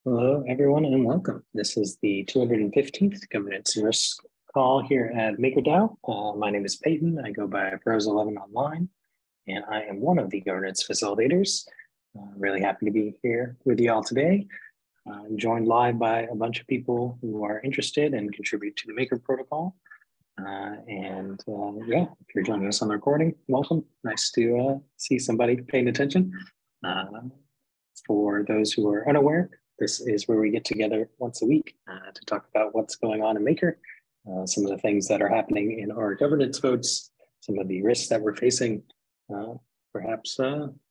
Hello, everyone, and welcome. This is the 215th Governance and Risk call here at MakerDAO. My name is Peyton. I go by Bros11 online, and I am one of the governance facilitators. Really happy to be here with you all today. I'm joined live by a bunch of people who are interested and contribute to the Maker protocol. Yeah, if you're joining us on the recording, welcome. Nice to see somebody paying attention. For those who are unaware, this is where we get together once a week to talk about what's going on in Maker, some of the things that are happening in our governance votes, some of the risks that we're facing. Perhaps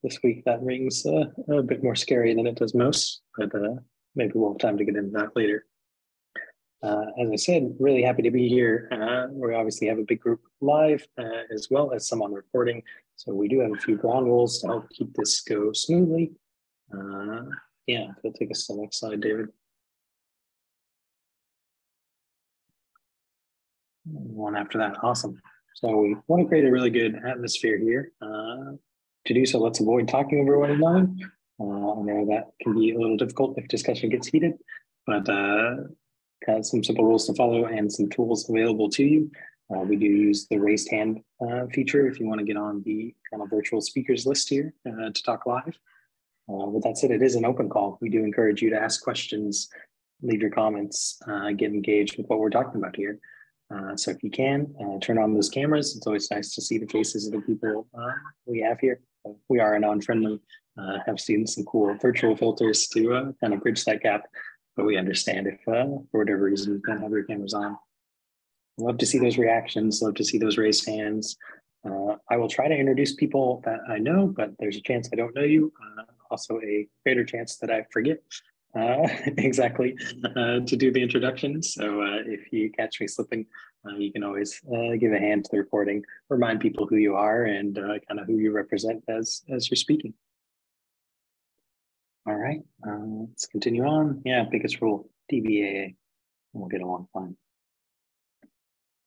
this week that rings a bit more scary than it does most, but maybe we'll have time to get into that later. As I said, really happy to be here. We obviously have a big group live as well as some on recording. So we do have a few ground rules to help keep this go smoothly. Yeah, if you'll take us to the next slide, David. One after that, awesome. So we want to create a really good atmosphere here. To do so, let's avoid talking over one another. I know that can be a little difficult if discussion gets heated, but got some simple rules to follow and some tools available to you. We do use the raised hand feature if you want to get on the kind of virtual speakers list here to talk live. With that said, it is an open call. We do encourage you to ask questions, leave your comments, get engaged with what we're talking about here. So if you can, turn on those cameras. It's always nice to see the faces of the people we have here. We are a non-friendly, have seen some cool virtual filters to kind of bridge that gap, but we understand if for whatever reason you can't have your cameras on. Love to see those reactions, love to see those raised hands. I will try to introduce people that I know, but there's a chance I don't know you. Also a greater chance that I forget exactly to do the introduction. So if you catch me slipping, you can always give a hand to the recording, remind people who you are and kind of who you represent as you're speaking. All right, let's continue on. Yeah, biggest rule, DBAA. We'll get along fine.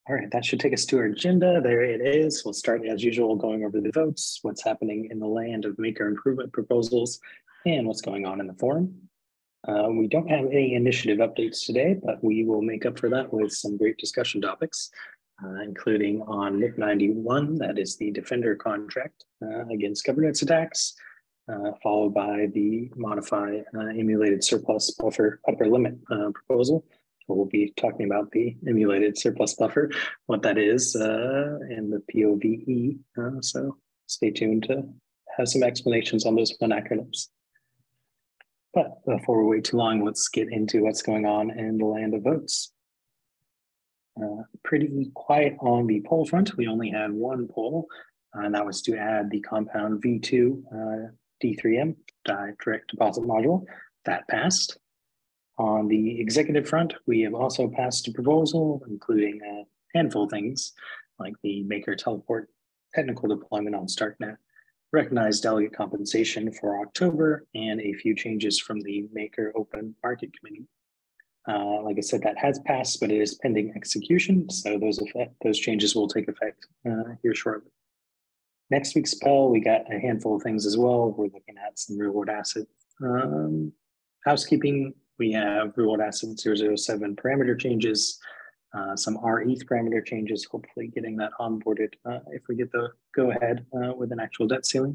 All right, that should take us to our agenda. There it is. We'll start as usual going over the votes, what's happening in the land of Maker improvement proposals, and what's going on in the forum. We don't have any initiative updates today, but we will make up for that with some great discussion topics, including on MIP 91, that is the Defender contract against governance attacks, followed by the modify emulated surplus buffer upper limit proposal. We'll be talking about the emulated surplus buffer, what that is, and the POVE. So stay tuned to have some explanations on those fun acronyms. But before we wait too long, let's get into what's going on in the land of votes. Pretty quiet on the poll front. We only had one poll, and that was to add the compound V2 D3M, direct deposit module. That passed. On the executive front, we have also passed a proposal, including a handful of things like the Maker Teleport technical deployment on StarkNet, recognized delegate compensation for October, and a few changes from the Maker Open Market Committee. Like I said, that has passed, but it is pending execution, so those changes will take effect here shortly. Next week's spell, we got a handful of things as well. We're looking at some real-world asset housekeeping. We have real-world asset 007 parameter changes, some RETH parameter changes, hopefully getting that onboarded if we get the go-ahead with an actual debt ceiling,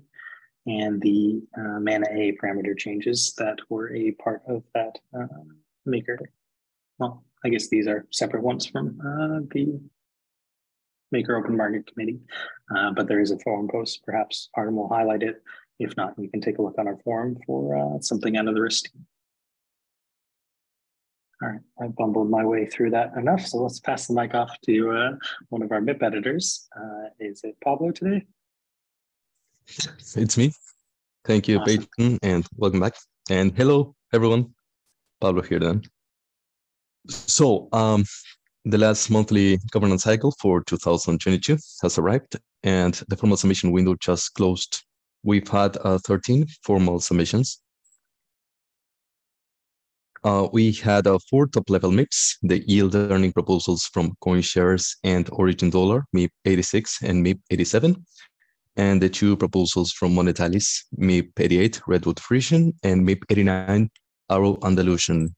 and the mana A parameter changes that were a part of that Maker. Well, I guess these are separate ones from the Maker Open Market Committee, but there is a forum post. Perhaps Artem will highlight it. If not, you can take a look on our forum for something out of the risk team. All right, I bumbled my way through that enough, so let's pass the mic off to one of our MIP editors. Is it Pablo today? It's me. Thank you, awesome. Peyton, and welcome back. And hello, everyone. Pablo here then. So, the last monthly governance cycle for 2022 has arrived, and the formal submission window just closed. We've had 13 formal submissions. We had 4 top-level MIPs, the yield earning proposals from CoinShares and Origin Dollar, MIP 86 and MIP 87, and the 2 proposals from Monetalis, MIP 88, Redwood Frisian, and MIP 89, Arrow Andalusian.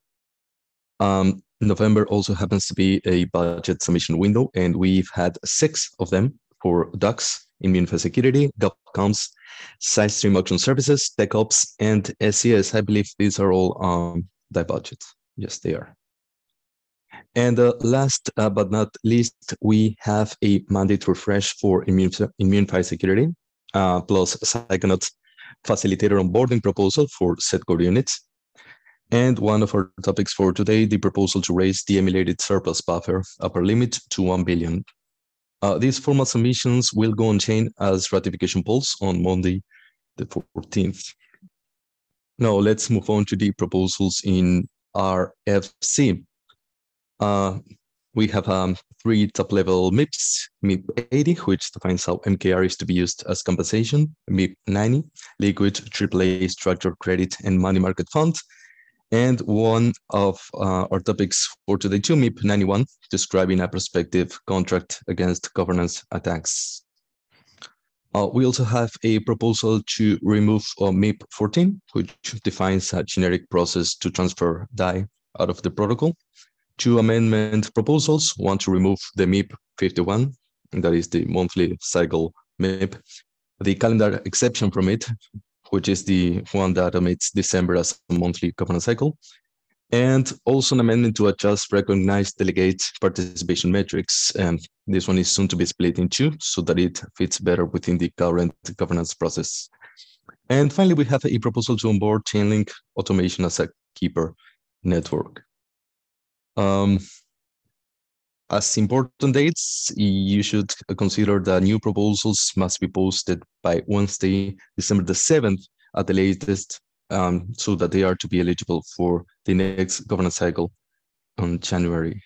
November also happens to be a budget submission window, and we've had 6 of them for DUCS, Immune Security, GovComms, Sidestream Auction Services, TechOps, and SCS. I believe these are all die budgets. Yes, they are. And last but not least, we have a mandate refresh for Immune Security, plus Psychonauts facilitator onboarding proposal for set core units. And one of our topics for today, the proposal to raise the emulated surplus buffer upper limit to 1 billion. These formal submissions will go on chain as ratification polls on Monday, the 14th. Now let's move on to the proposals in RFC. We have 3 top-level MIPs, MIP 80, which defines how MKR is to be used as compensation, MIP 90, liquid AAA structured credit and money market fund, and one of our topics for today, too, MIP 91, describing a prospective contract against governance attacks. We also have a proposal to remove MIP 14, which defines a generic process to transfer DAI out of the protocol. 2 amendment proposals, one to remove the MIP 51, and that is the monthly cycle MIP, the calendar exception from it, which is the one that omits December as a monthly governance cycle, and also an amendment to adjust recognized delegate participation metrics. And this one is soon to be split in 2 so that it fits better within the current governance process. And finally, we have a proposal to onboard Chainlink automation as a keeper network. As important dates, you should consider that new proposals must be posted by Wednesday, December the 7th at the latest, so that they are to be eligible for the next governance cycle on January.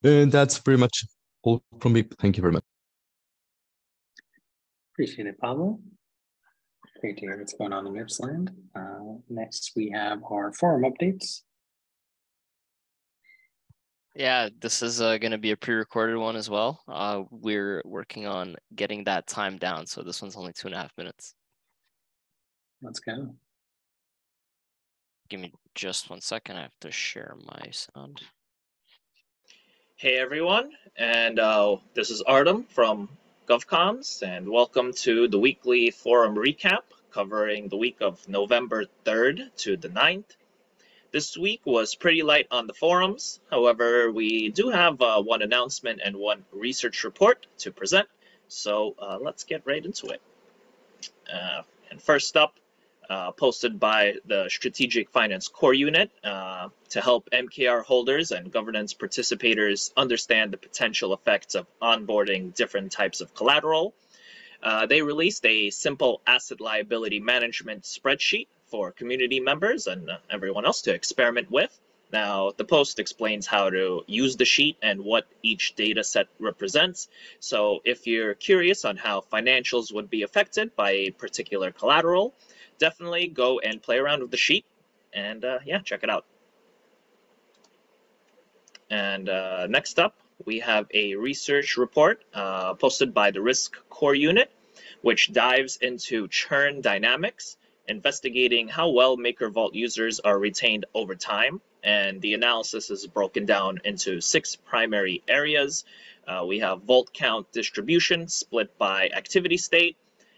And that's pretty much all from me. Thank you very much. Appreciate it, Pablo. Great to hear what's going on in MIPS land. Next, we have our forum updates. Yeah, this is going to be a pre-recorded one as well. We're working on getting that time down, so this one's only 2.5 minutes. Let's go. Give me just 1 second. I have to share my sound. Hey everyone, and this is Artem from GovComms, and welcome to the weekly forum recap covering the week of November 3rd to the 9th. This week was pretty light on the forums. However, we do have one announcement and one research report to present. So let's get right into it. And first up, posted by the Strategic Finance Core Unit to help MKR holders and governance participators understand the potential effects of onboarding different types of collateral. They released a simple asset liability management spreadsheet for community members and everyone else to experiment with. Now, the post explains how to use the sheet and what each data set represents. So if you're curious on how financials would be affected by a particular collateral, definitely go and play around with the sheet and yeah, check it out. And next up, we have a research report posted by the Risk Core Unit, which dives into churn dynamics, investigating how well MakerVault users are retained over time. And the analysis is broken down into 6 primary areas. We have vault count distribution split by activity state.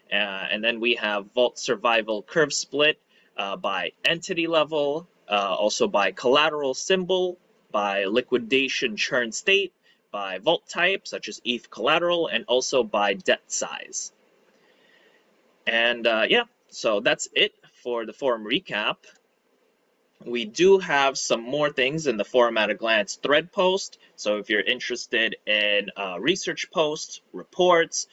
And then we have vault survival curve split by entity level, also by collateral symbol, by liquidation churn state, by vault type, such as ETH collateral, and also by debt size. And yeah, so that's it for the forum recap. We do have some more things in the forum at a glance thread post. So if you're interested in research posts, reports,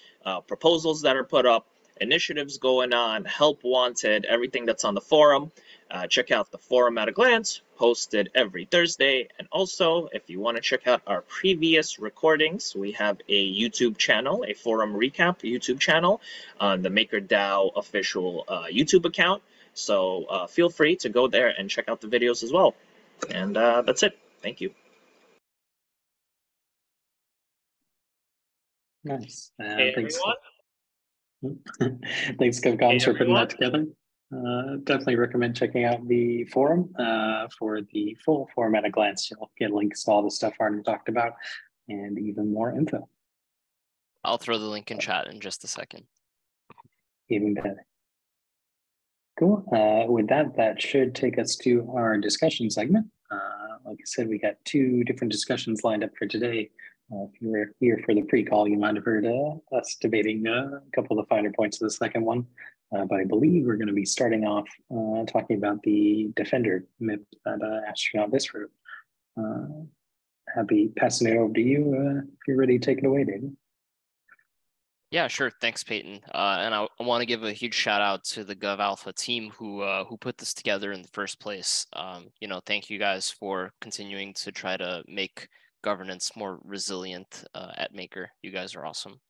proposals that are put up, initiatives going on, help wanted, everything that's on the forum, check out the forum at a glance, posted every Thursday. And also, if you want to check out our previous recordings, we have a YouTube channel, a forum recap YouTube channel on the MakerDAO official YouTube account. So feel free to go there and check out the videos as well. And that's it. Thank you. Nice. Hey, thanks. everyone. Thanks, GovComms, for putting that together. Definitely recommend checking out the forum for the full forum at a glance. You'll get links to all the stuff Arden talked about and even more info. I'll throw the link in chat in just a second. Even better. Cool. With that, that should take us to our discussion segment. Like I said, we got two different discussions lined up for today. If you were here for the pre-call, you might have heard us debating a couple of the finer points of the second one. But I believe we're going to be starting off talking about the Defender MIP that astronaut this wrote. Happy passing it over to you if you're ready to take it away, David. Yeah, sure. Thanks, Peyton. And I want to give a huge shout out to the GovAlpha team who put this together in the first place. You know, thank you guys for continuing to try to make governance more resilient at Maker. You guys are awesome.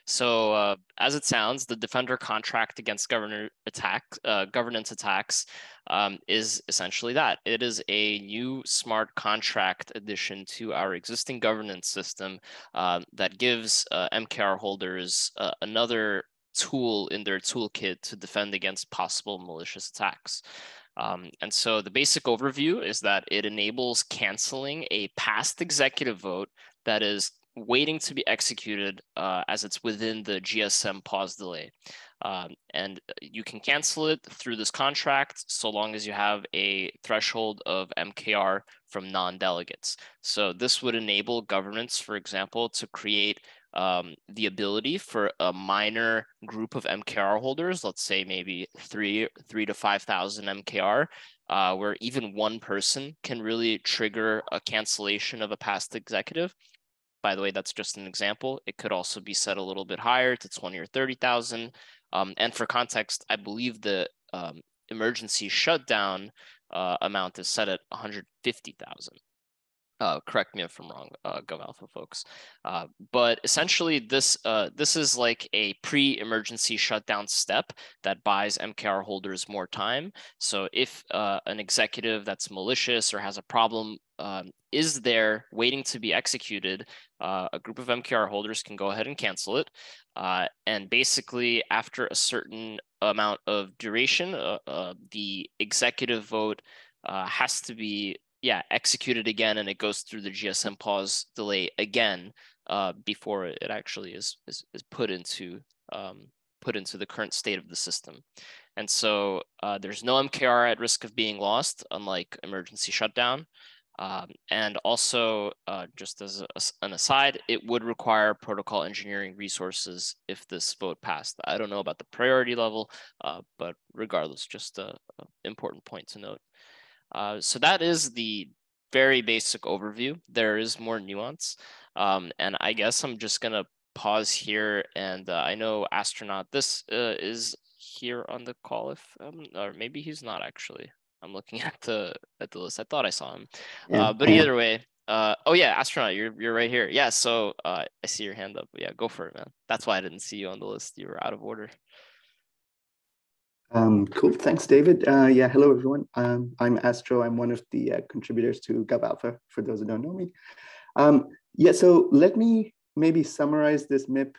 So as it sounds, the Defender contract against governance attacks is essentially that. It is a new smart contract addition to our existing governance system that gives MKR holders another tool in their toolkit to defend against possible malicious attacks. And so the basic overview is that it enables canceling a past executive vote that is waiting to be executed as it's within the GSM pause delay. And you can cancel it through this contract so long as you have a threshold of MKR from non-delegates. So this would enable governments, for example, to create the ability for a minor group of MKR holders, let's say maybe 3,000 to 5,000 MKR, where even one person can really trigger a cancellation of a past executive. By the way, that's just an example. It could also be set a little bit higher to 20 or 30,000. And for context, I believe the emergency shutdown amount is set at 150,000. Correct me if I'm wrong, GovAlpha folks. But essentially, this is like a pre-emergency shutdown step that buys MKR holders more time. So if an executive that's malicious or has a problem is there waiting to be executed, a group of MKR holders can go ahead and cancel it. And basically, after a certain amount of duration, the executive vote has to be executed again, and it goes through the GSM pause delay again before it actually is put into the current state of the system. And so there's no MKR at risk of being lost, unlike emergency shutdown. And also, just as an aside, it would require protocol engineering resources if this vote passed. I don't know about the priority level, but regardless, just an important point to note. So that is the very basic overview. There is more nuance. And I guess I'm just gonna pause here. And I know Astronaut, this is here on the call, or maybe he's not actually. I'm looking at the list. I thought I saw him. Yeah, but either way, oh yeah, Astronaut, you're right here. Yeah, so I see your hand up. Yeah, go for it, man. That's why I didn't see you on the list. You were out of order. Cool, thanks, David. Yeah, hello, everyone. I'm Astro. I'm one of the contributors to GovAlpha, for those who don't know me. Yeah, so let me maybe summarize this MIP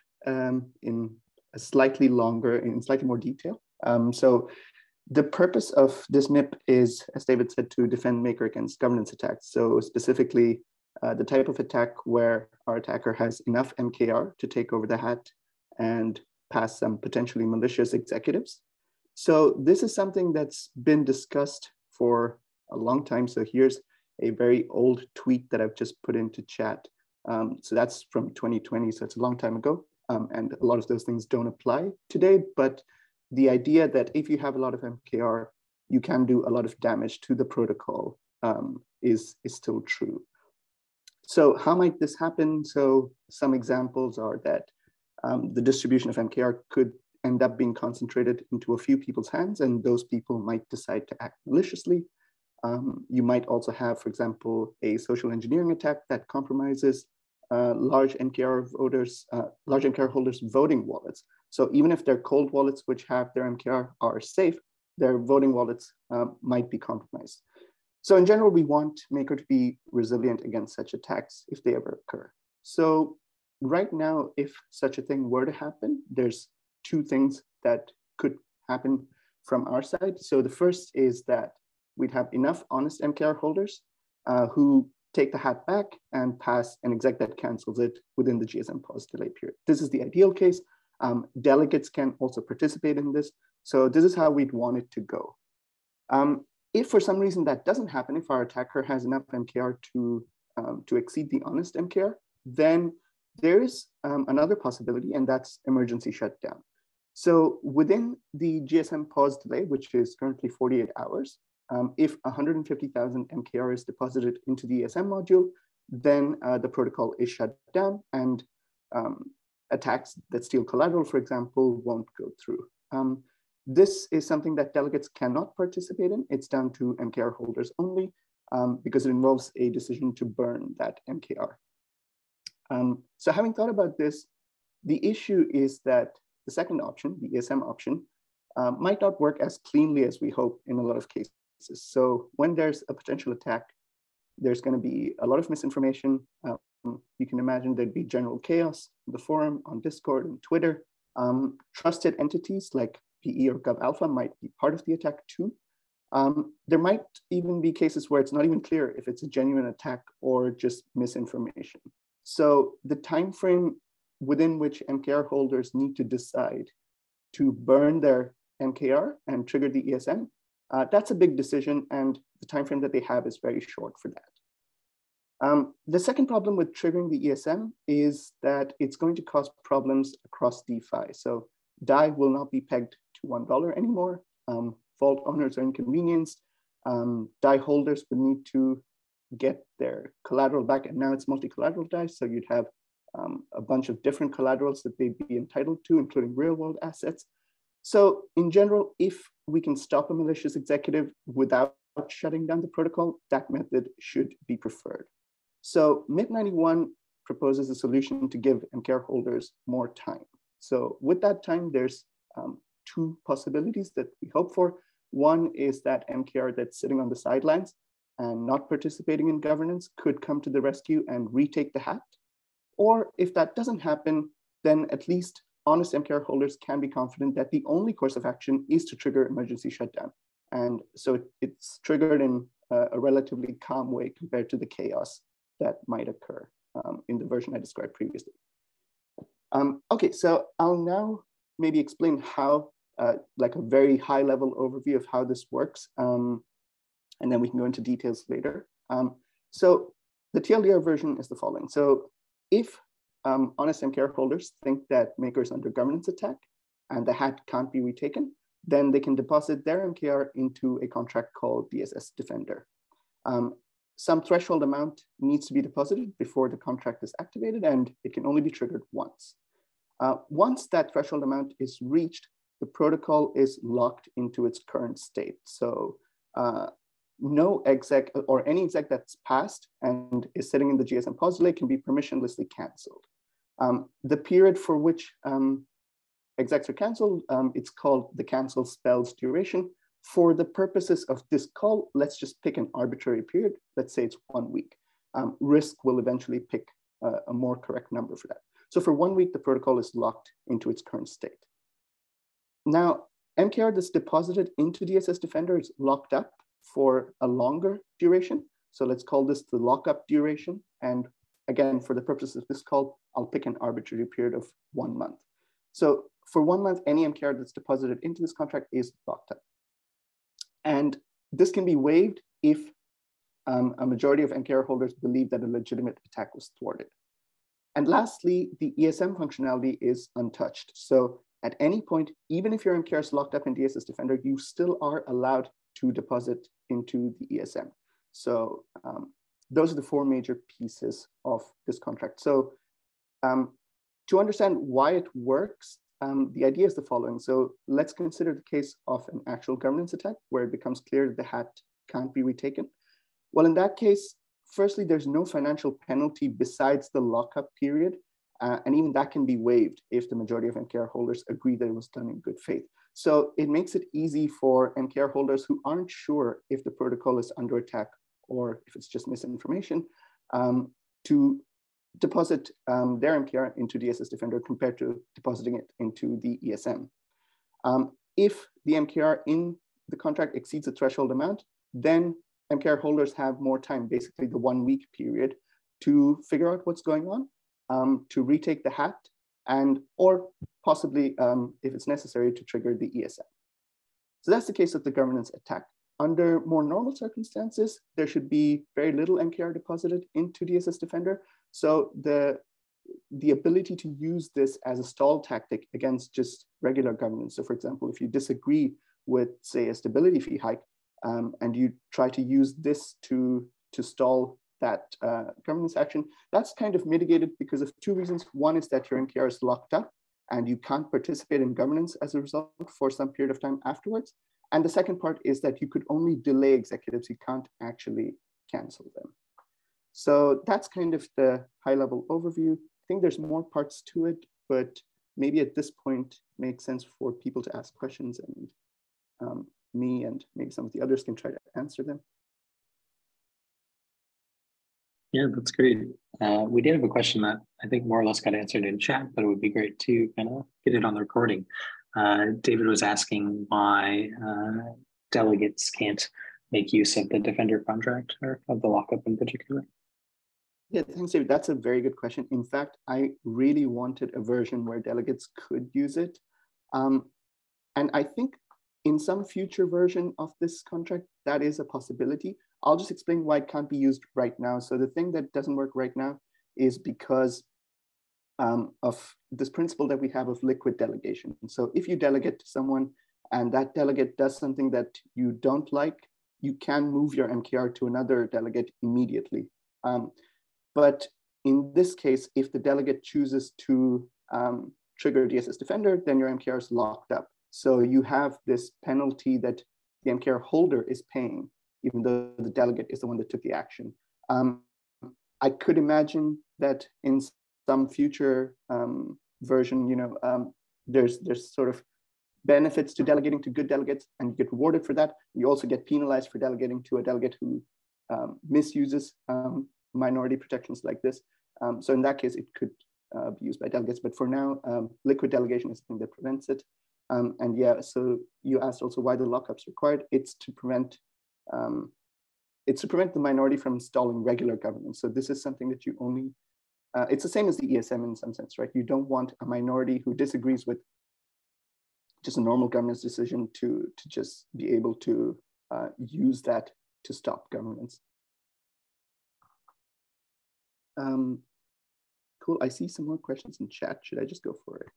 in slightly more detail. So the purpose of this MIP is, as David said, to defend Maker against governance attacks. So specifically, the type of attack where our attacker has enough MKR to take over the hat and pass some potentially malicious executives. So this is something that's been discussed for a long time. So here's a very old tweet that I've just put into chat. So that's from 2020, so it's a long time ago. And a lot of those things don't apply today, but the idea that if you have a lot of MKR, you can do a lot of damage to the protocol is still true. So how might this happen? So some examples are that the distribution of MKR could end up being concentrated into a few people's hands, and those people might decide to act maliciously. You might also have, for example, a social engineering attack that compromises large MKR holders' voting wallets. So even if their cold wallets, which have their MKR, are safe, their voting wallets might be compromised. So in general, we want Maker to be resilient against such attacks if they ever occur. So right now, if such a thing were to happen, there's two things that could happen. from our side. So the first is that we'd have enough honest MKR holders who take the hat back and pass an exec that cancels it within the GSM pause delay period. This is the ideal case. Delegates can also participate in this. So this is how we'd want it to go. If for some reason that doesn't happen, if our attacker has enough MKR to exceed the honest MKR, then there is another possibility, and that's emergency shutdown. So within the GSM pause delay, which is currently 48 hours, if 150,000 MKR is deposited into the ESM module, then the protocol is shut down and attacks that steal collateral, for example, won't go through. This is something that delegates cannot participate in. It's down to MKR holders only because it involves a decision to burn that MKR. So having thought about this, the issue is that the second option, the ESM option, might not work as cleanly as we hope in a lot of cases. So when there's a potential attack, there's going to be a lot of misinformation. You can imagine there'd be general chaos in the forum, on Discord and Twitter. Trusted entities like PE or 𝘰𝘀 might be part of the attack too. There might even be cases where it's not even clear if it's a genuine attack or just misinformation. So the time frame within which MKR holders need to decide to burn their MKR and trigger the ESM, that's a big decision, and the time frame that they have is very short for that. The second problem with triggering the ESM is that it's going to cause problems across DeFi. So DAI will not be pegged to $1 anymore. Vault owners are inconvenienced. DAI holders would need to get their collateral back, and now it's multi-collateral DAI, so you'd have a bunch of different collaterals that they'd be entitled to, including real-world assets. So in general, if we can stop a malicious executive without shutting down the protocol, that method should be preferred. So MIP91 proposes a solution to give MKR holders more time. So with that time, there's two possibilities that we hope for. One is that MKR that's sitting on the sidelines and not participating in governance could come to the rescue and retake the hat. Or if that doesn't happen, then at least honest MKR holders can be confident that the only course of action is to trigger emergency shutdown. And so it's triggered in a relatively calm way compared to the chaos that might occur in the version I described previously. Okay, so I'll now maybe explain how, like a very high level overview of how this works. And then we can go into details later. So the TLDR version is the following. So if honest MKR holders think that Maker is under governance attack and the hat can't be retaken, then they can deposit their MKR into a contract called DSS Defender. Some threshold amount needs to be deposited before the contract is activated, and it can only be triggered once. Once that threshold amount is reached, the protocol is locked into its current state. So no exec or any exec that's passed and is sitting in the GSM pause delay can be permissionlessly canceled. The period for which execs are canceled, it's called the cancel spell's duration. For the purposes of this call, let's just pick an arbitrary period. Let's say it's 1 week. Risk will eventually pick a more correct number for that. So for 1 week, the protocol is locked into its current state. Now, MKR that's deposited into DSS Defender is locked up for a longer duration. So let's call this the lockup duration. And again, for the purposes of this call, I'll pick an arbitrary period of 1 month. So for 1 month, any MKR that's deposited into this contract is locked up. And this can be waived if a majority of MKR holders believe that a legitimate attack was thwarted. And lastly, the ESM functionality is untouched. So at any point, even if your MKR is locked up in DSS Defender, you still are allowed to deposit into the ESM. So those are the 4 major pieces of this contract. So to understand why it works, the idea is the following. So let's consider the case of an actual governance attack where it becomes clear that the hat can't be retaken. Well, in that case, firstly, there's no financial penalty besides the lockup period. And even that can be waived if the majority of MKR holders agree that it was done in good faith. So it makes it easy for MKR holders who aren't sure if the protocol is under attack or if it's just misinformation to deposit their MKR into DSS Defender compared to depositing it into the ESM. if the MKR in the contract exceeds the threshold amount, then MKR holders have more time, basically the 1 week period, to figure out what's going on, to retake the hat, and or possibly, if it's necessary, to trigger the ESM. So that's the case of the governance attack. Under more normal circumstances, there should be very little MKR deposited into DSS Defender. So the ability to use this as a stall tactic against just regular governance. So for example, if you disagree with, say, a stability fee hike, and you try to use this to stall that governance action, that's kind of mitigated because of 2 reasons. One is that your MKR is locked up and you can't participate in governance as a result for some period of time afterwards. And the second part is that you could only delay executives, you can't actually cancel them. So that's kind of the high level overview. I think there's more parts to it, but maybe at this point it makes sense for people to ask questions, and me and maybe some of the others can try to answer them. Yeah, that's great. We did have a question that I think more or less got answered in chat, but it would be great to kind of get it on the recording. David was asking why delegates can't make use of the Defender contract, or of the lockup in particular. Yeah, thanks, David. That's a very good question. In fact, I really wanted a version where delegates could use it. And I think in some future version of this contract, that is a possibility. I'll just explain why it can't be used right now. So the thing that doesn't work right now is because of this principle that we have of liquid delegation. So if you delegate to someone and that delegate does something that you don't like, you can move your MKR to another delegate immediately. But in this case, if the delegate chooses to trigger DSS Defender, then your MKR is locked up. So you have this penalty that the MKR holder is paying, even though the delegate is the one that took the action. I could imagine that in some future version, there's sort of benefits to delegating to good delegates, and you get rewarded for that. You also get penalized for delegating to a delegate who misuses minority protections like this. So in that case, it could be used by delegates. But for now, liquid delegation is the thing that prevents it. And yeah, so you asked also why the lockup's required. It's to prevent the minority from installing regular governance. So this is something that you only, it's the same as the ESM in some sense, right? You don't want a minority who disagrees with just a normal governance decision to just be able to use that to stop governance. Cool, I see some more questions in chat. Should I just go for it?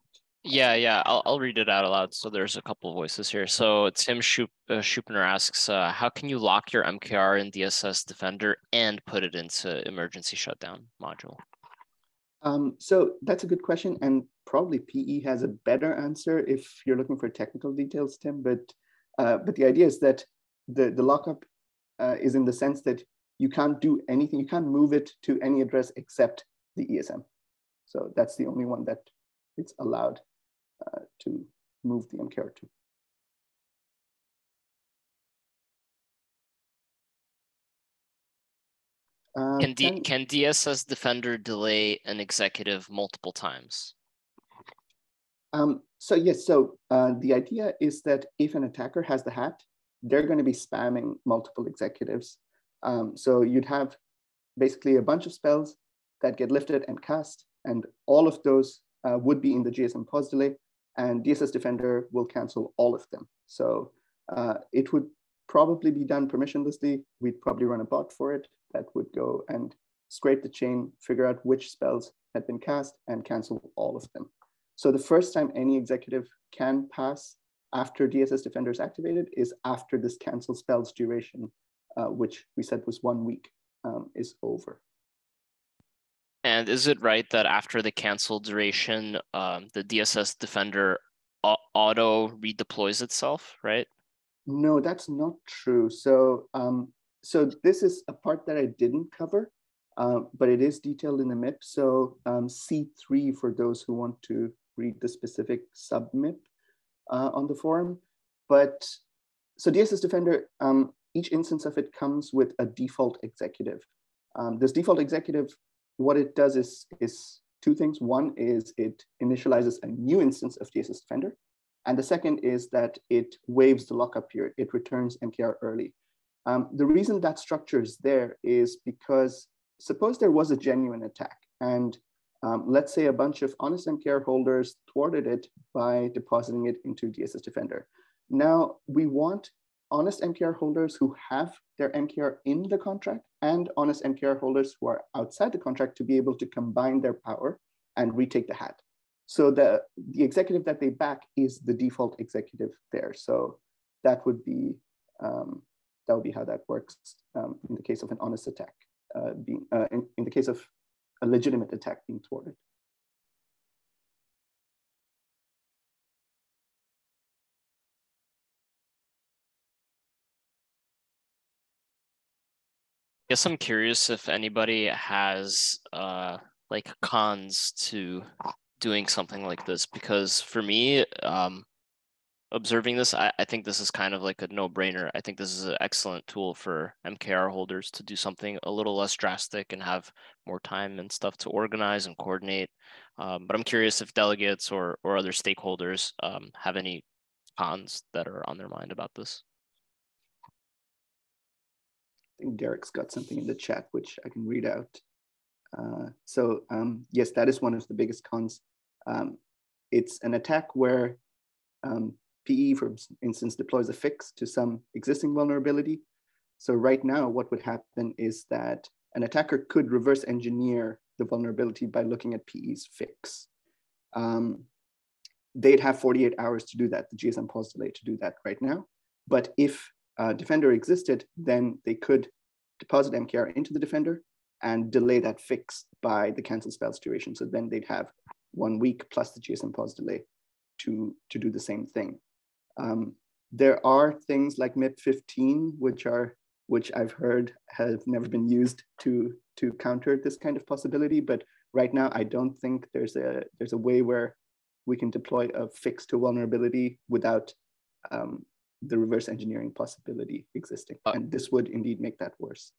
Yeah, I'll read it out aloud. So there's a couple of voices here. So Tim Schupner asks, how can you lock your MKR in DSS Defender and put it into emergency shutdown module? So that's a good question, and probably PE has a better answer if you're looking for technical details, Tim. But the idea is that the lockup is in the sense that you can't do anything, you can't move it to any address except the ESM. So that's the only one that it's allowed to move the MKR to. Can DSS Defender delay an executive multiple times? So yes, so the idea is that if an attacker has the hat, they're going to be spamming multiple executives. So you'd have basically a bunch of spells that get lifted and cast, and all of those would be in the GSM pause delay, and DSS Defender will cancel all of them. So it would probably be done permissionlessly. We'd probably run a bot for it that would go and scrape the chain, figure out which spells had been cast, and cancel all of them. So the first time any executive can pass after DSS Defender is activated is after this cancel spells duration, which we said was 1 week, is over. And is it right that after the cancel duration, the DSS Defender auto redeploys itself, right? No, that's not true. So, so this is a part that I didn't cover, but it is detailed in the MIP. So C3 for those who want to read the specific sub-MIP on the forum. But so DSS Defender, each instance of it comes with a default executive. This default executive, what it does is two things. One is it initializes a new instance of DSS Defender. And the second is that it waives the lockup period. It returns MKR early. The reason that structure is there is because suppose there was a genuine attack, and let's say a bunch of honest MKR holders thwarted it by depositing it into DSS Defender. Now we want honest MKR holders who have their MKR in the contract and honest MKR holders who are outside the contract to be able to combine their power and retake the hat. So the executive that they back is the default executive there. So that would be how that works in the case of an honest attack in the case of a legitimate attack being thwarted. Guess I'm curious if anybody has like cons to doing something like this, because for me, observing this, I think this is kind of like a no-brainer. I think this is an excellent tool for MKR holders to do something a little less drastic and have more time and stuff to organize and coordinate. But I'm curious if delegates or other stakeholders have any cons that are on their mind about this. I think Derek's got something in the chat, which I can read out. Yes, that is one of the biggest cons. It's an attack where PE, for instance, deploys a fix to some existing vulnerability. So right now, what would happen is that an attacker could reverse engineer the vulnerability by looking at PE's fix. They'd have 48 hours to do that, the GSM pause delay to do that right now. But if Defender existed, then they could deposit MKR into the Defender and delay that fix by the cancel spells duration. So then they'd have 1 week plus the GSM pause delay to do the same thing. There are things like MIP 15, which I've heard have never been used to counter this kind of possibility. But right now, I don't think there's a way where we can deploy a fix to vulnerability without the reverse engineering possibility existing. And this would indeed make that worse.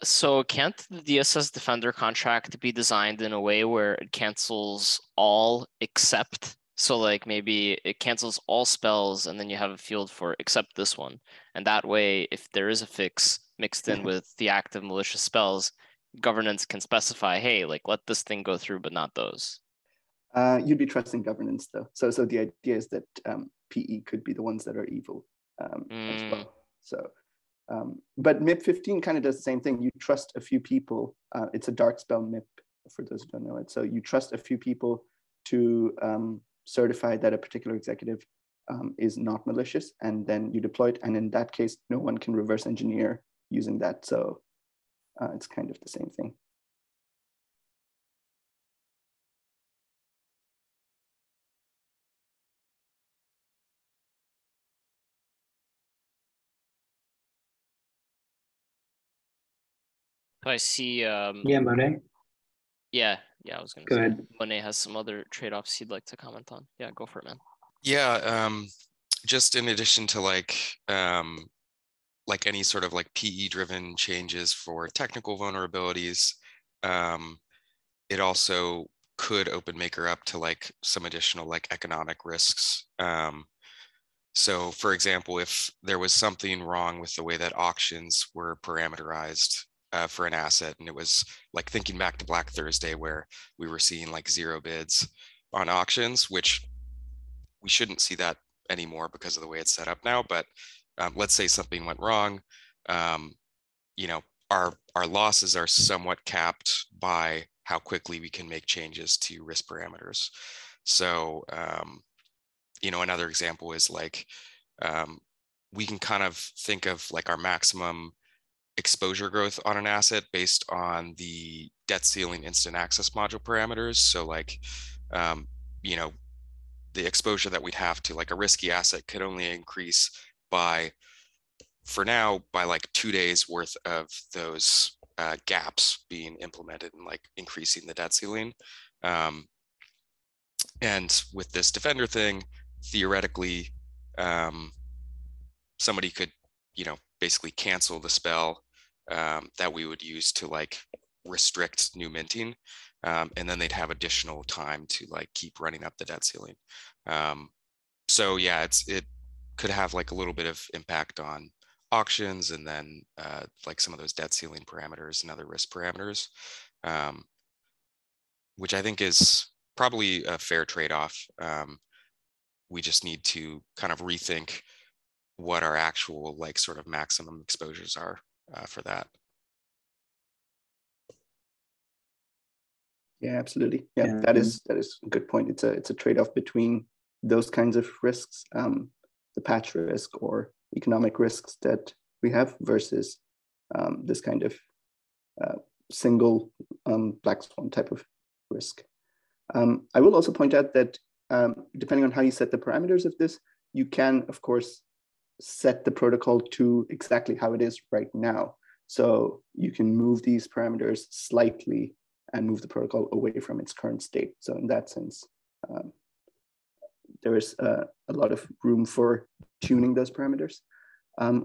So can't the DSS Defender contract be designed in a way where it cancels all except? So like maybe it cancels all spells and then you have a field for except this one. And that way, if there is a fix mixed in with the active malicious spells, governance can specify, hey, like let this thing go through, but not those. You'd be trusting governance though. So the idea is that PE could be the ones that are evil as well. So, but MIP 15 kind of does the same thing. You trust a few people. It's a dark spell MIP for those who don't know it. So you trust a few people to certify that a particular executive is not malicious, and then you deploy it. And in that case, no one can reverse engineer using that. So it's kind of the same thing. I see. Yeah, Monet. Yeah, I was going to Go say, ahead. Monet has some other trade-offs he'd like to comment on. Yeah, go for it, man. Yeah, just in addition to like any sort of like PE-driven changes for technical vulnerabilities, it also could open Maker up to like some additional like economic risks. So for example, if there was something wrong with the way that auctions were parameterized for an asset, and it was like thinking back to Black Thursday where we were seeing like 0 bids on auctions, which we shouldn't see that anymore because of the way it's set up now. But let's say something went wrong, you know, our losses are somewhat capped by how quickly we can make changes to risk parameters. So, you know, another example is like, we can kind of think of like our maximum exposure growth on an asset based on the debt ceiling instant access module parameters. So like, you know, the exposure that we'd have to like a risky asset could only increase by, for now, by like 2 days worth of those gaps being implemented and like increasing the debt ceiling. And with this Defender thing, theoretically, somebody could, you know, basically cancel the spell that we would use to like restrict new minting. And then they'd have additional time to like keep running up the debt ceiling. So yeah, it could have like a little bit of impact on auctions, and then like some of those debt ceiling parameters and other risk parameters, which I think is probably a fair trade-off. We just need to kind of rethink what our actual like sort of maximum exposures are for that. Yeah, absolutely. Yeah, that is a good point. It's a trade-off between those kinds of risks, the patch risk or economic risks that we have versus this kind of single black swan type of risk. I will also point out that depending on how you set the parameters of this, you can, of course, set the protocol to exactly how it is right now. So you can move these parameters slightly and move the protocol away from its current state. So in that sense, there is a lot of room for tuning those parameters.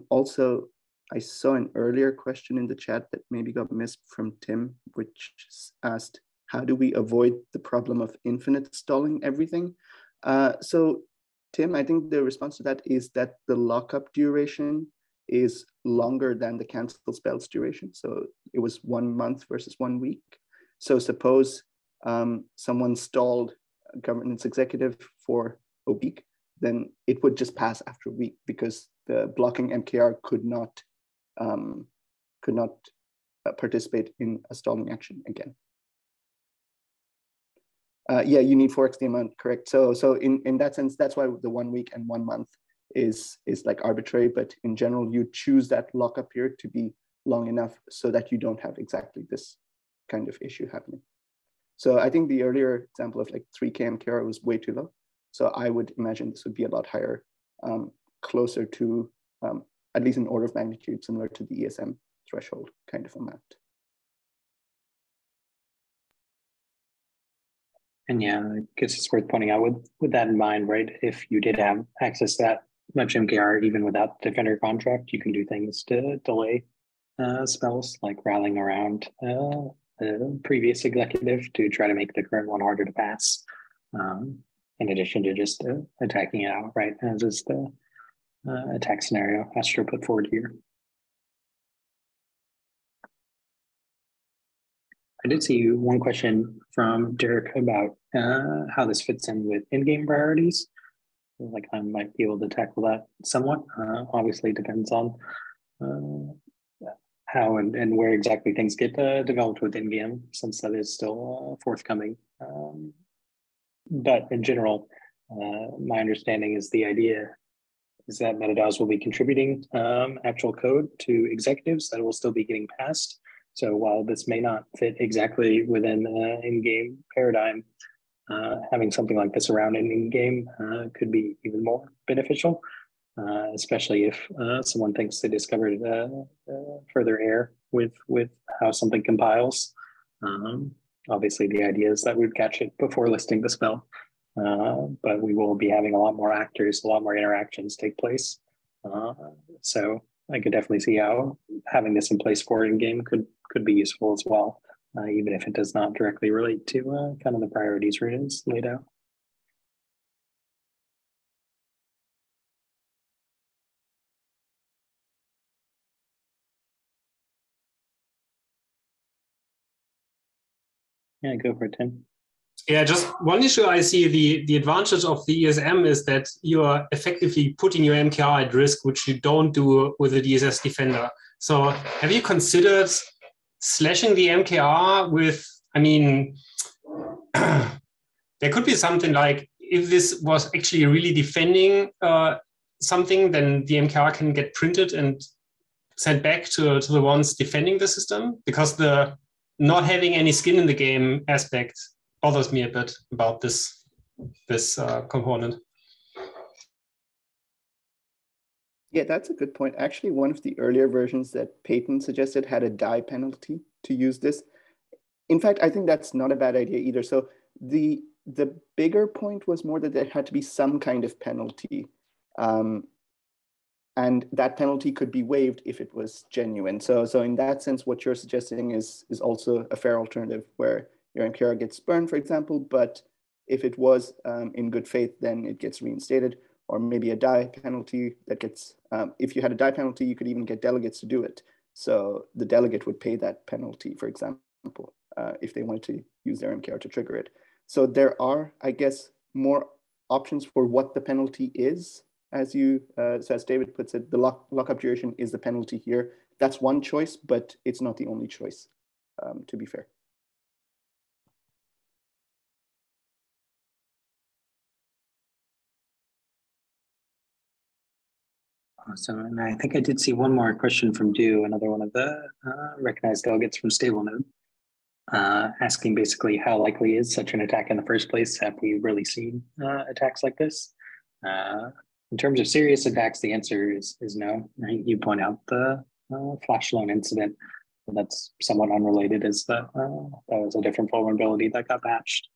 Also, I saw an earlier question in the chat that maybe got missed from Tim, which asked, how do we avoid the problem of infinite stalling everything? So Tim, I think the response to that is that the lockup duration is longer than the cancel spells duration. So it was 1 month versus 1 week. So suppose someone stalled a governance executive for a week, then it would just pass after a week because the blocking MKR could not participate in a stalling action again. Yeah, you need 4x the amount, correct. So in that sense, that's why the 1 week and 1 month is like arbitrary, but in general, you choose that lockup period to be long enough so that you don't have exactly this kind of issue happening. So I think the earlier example of like 3K MKR was way too low. So I would imagine this would be a lot higher, closer to at least an order of magnitude similar to the ESM threshold kind of amount. And yeah, I guess it's worth pointing out with that in mind, right? If you did have access to that much MKR, even without the Defender contract, you can do things to delay spells like rallying around the previous executive to try to make the current one harder to pass, in addition to just attacking it out, right? As is the attack scenario Astro put forward here. I did see one question from Derek about how this fits in with in-game priorities. Like I might be able to tackle that somewhat. Obviously, it depends on how and where exactly things get developed with in-game, since that is still forthcoming. But in general, my understanding is the idea is that MetaDAOs will be contributing actual code to executives that will still be getting passed. So while this may not fit exactly within an in-game paradigm, having something like this around an in-game could be even more beneficial, especially if someone thinks they discovered further error with how something compiles. Obviously, the idea is that we'd catch it before listing the spell, but we will be having a lot more actors, a lot more interactions take place. So I could definitely see how having this in place for in-game could be useful as well, even if it does not directly relate to kind of the priorities Runa's laid out. Yeah, go for it, Tim. Yeah, just one issue I see, the advantage of the ESM is that you are effectively putting your MKR at risk, which you don't do with the DSS Defender. So have you considered slashing the MKR with, I mean, there could be something like, if this was actually really defending something, then the MKR can get printed and sent back to the ones defending the system, because the not having any skin in the game aspect bothers me a bit about this component. Yeah, that's a good point. Actually, one of the earlier versions that Peyton suggested had a die penalty to use this. In fact, I think that's not a bad idea either. So the bigger point was more that there had to be some kind of penalty. And that penalty could be waived if it was genuine. So in that sense, what you're suggesting is also a fair alternative, where your MKR gets burned, for example, but if it was in good faith, then it gets reinstated. or maybe a die penalty that gets, if you had a die penalty, you could even get delegates to do it. So the delegate would pay that penalty, for example, if they wanted to use their MKR to trigger it. So there are, I guess, more options for what the penalty is. As David puts it, the lockup duration is the penalty here. That's one choice, but it's not the only choice, to be fair. Awesome. And I think I did see one more question from Du, another one of the recognized delegates from StableNode, asking basically how likely is such an attack in the first place? Have we really seen attacks like this? In terms of serious attacks, the answer is no. Right? You point out the flash loan incident, but that's somewhat unrelated, as that was a different vulnerability that got patched.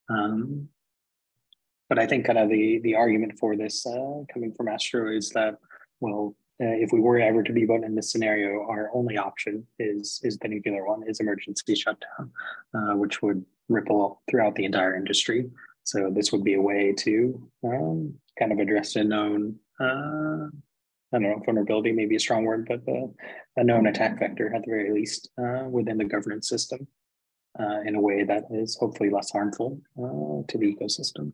But I think kind of the argument for this coming from Astro is that, well, if we were ever to be voted in this scenario, our only option is the nuclear one, is emergency shutdown, which would ripple throughout the entire industry. So this would be a way to kind of address a known, I don't know, vulnerability may be a strong word, but a known attack vector at the very least within the governance system in a way that is hopefully less harmful to the ecosystem.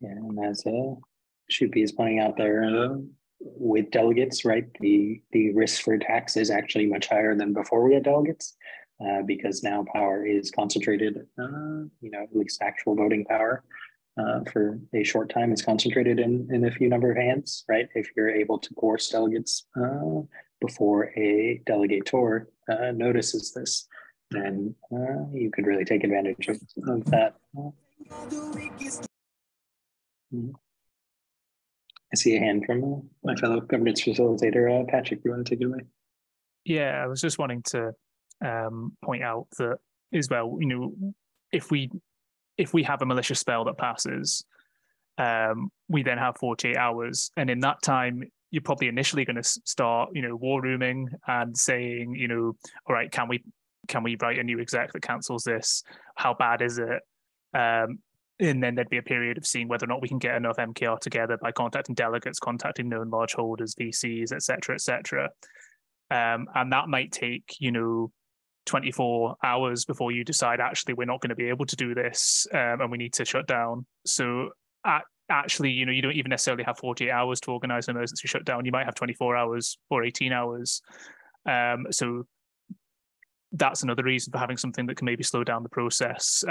Yeah, and as Shupi is pointing out there, with delegates, right, the risk for attacks is actually much higher than before we had delegates, because now power is concentrated, at least actual voting power for a short time is concentrated in a few number of hands, right? If you're able to coerce delegates before a delegator notices this, then you could really take advantage of that. I see a hand from my fellow governance facilitator, Patrick. You want to take it away? Yeah, I was just wanting to point out that as well, if we have a malicious spell that passes, we then have 48 hours, and in that time, you're probably initially going to start, war rooming and saying, all right, can we write a new exec that cancels this? How bad is it? And then there'd be a period of seeing whether or not we can get enough MKR together by contacting delegates, contacting known large holders, VCs, et cetera, et cetera. And that might take, 24 hours before you decide, actually, we're not going to be able to do this and we need to shut down. So actually, you don't even necessarily have 48 hours to organize an emergency shutdown. You might have 24 hours or 18 hours. So that's another reason for having something that can maybe slow down the process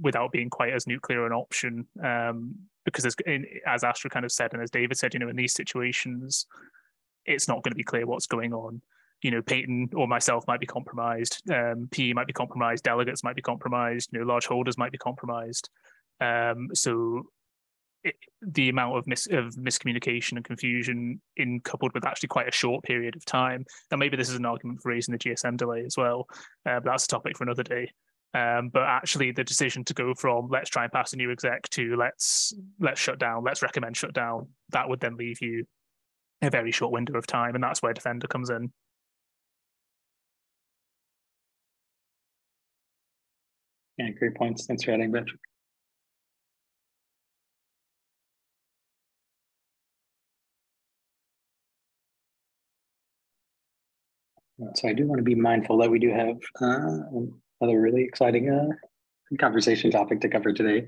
without being quite as nuclear an option. Because as Astra kind of said, and as David said, in these situations, it's not going to be clear what's going on. Peyton or myself might be compromised, PE might be compromised, delegates might be compromised, large holders might be compromised. So the amount of miscommunication and confusion coupled with actually quite a short period of time. Now, maybe this is an argument for raising the GSM delay as well, but that's a topic for another day. But actually, the decision to go from let's try and pass a new exec to let's shut down, let's recommend shutdown, that would then leave you a very short window of time, and that's where Defender comes in. Yeah, great points. Thanks for adding, Patrick. So I do want to be mindful that we do have another really exciting conversation topic to cover today.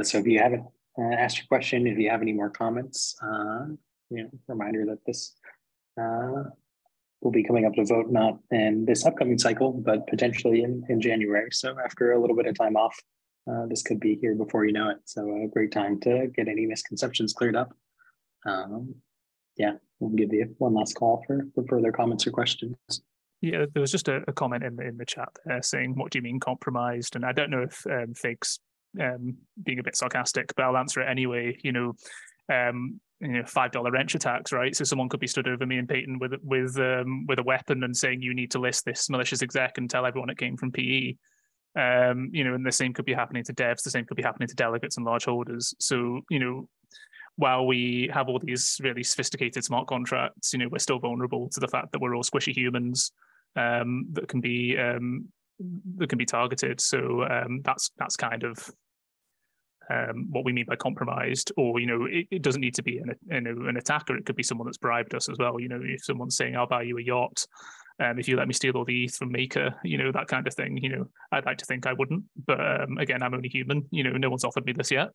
So if you haven't asked your question, if you have any more comments, reminder that this will be coming up to vote not in this upcoming cycle, but potentially in January. So after a little bit of time off, this could be here before you know it. So a great time to get any misconceptions cleared up. Yeah, we'll give you one last call for further comments or questions. Yeah, there was just a comment in the chat there saying, what do you mean compromised? And I don't know if Fig's being a bit sarcastic, but I'll answer it anyway. $5 wrench attacks, right? So someone could be stood over me and Peyton with a weapon and saying, you need to list this malicious exec and tell everyone it came from PE. And the same could be happening to devs, the same could be happening to delegates and large holders. So, while we have all these really sophisticated smart contracts, we're still vulnerable to the fact that we're all squishy humans that can be targeted. So that's kind of what we mean by compromised. Or it doesn't need to be an attacker. It could be someone that's bribed us as well. If someone's saying, "I'll buy you a yacht if you let me steal all the ETH from Maker," that kind of thing. I'd like to think I wouldn't, but again, I'm only human. No one's offered me this yet.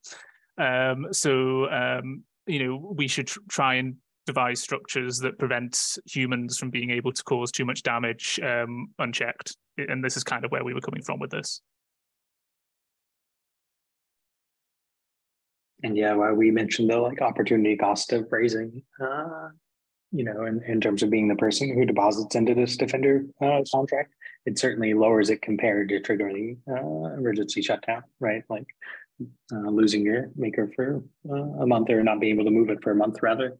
We should try and devise structures that prevent humans from being able to cause too much damage unchecked. And this is kind of where we were coming from with this. And yeah, while we mentioned the opportunity cost of raising, in terms of being the person who deposits into this Defender contract, it certainly lowers it compared to triggering emergency shutdown, right? Losing your Maker for a month, or not being able to move it for a month rather,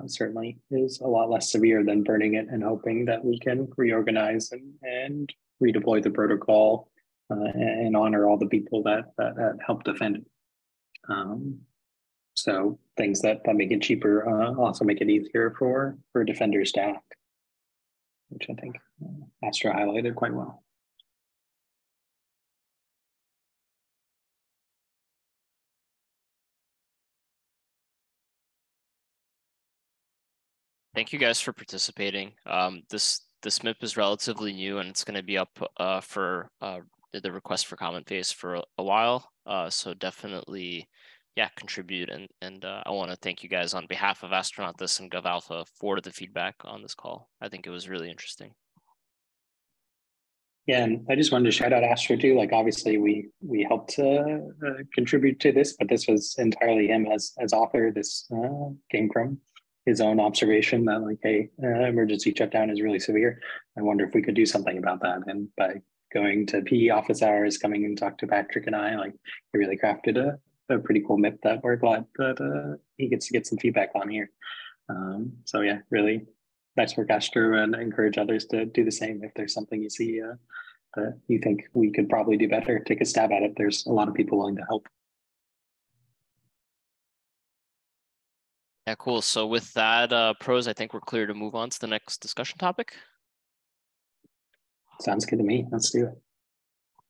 certainly is a lot less severe than burning it and hoping that we can reorganize and redeploy the protocol and honor all the people that helped defend it. So things that make it cheaper also make it easier for defenders to act, which I think Astro highlighted quite well. Thank you guys for participating. This MIP is relatively new, and it's going to be up for the request for comment phase for a while. So definitely, contribute. And I want to thank you guys on behalf of Astronaut This and GovAlpha for the feedback on this call. I think it was really interesting. Yeah, and I just wanted to shout out Astro too. Obviously we helped contribute to this, but this was entirely him as author. This came from his own observation that hey, emergency shutdown is really severe. I wonder if we could do something about that. And by going to PE office hours, coming and talk to Patrick and I, he really crafted a pretty cool MIP that we're glad that he gets to get some feedback on here. So yeah, really nice work, Astro, and encourage others to do the same. If there's something you see that you think we could probably do better, take a stab at it. There's a lot of people willing to help. Yeah, cool. So with that, pros, I think we're clear to move on to the next discussion topic. Sounds good to me. Let's do it.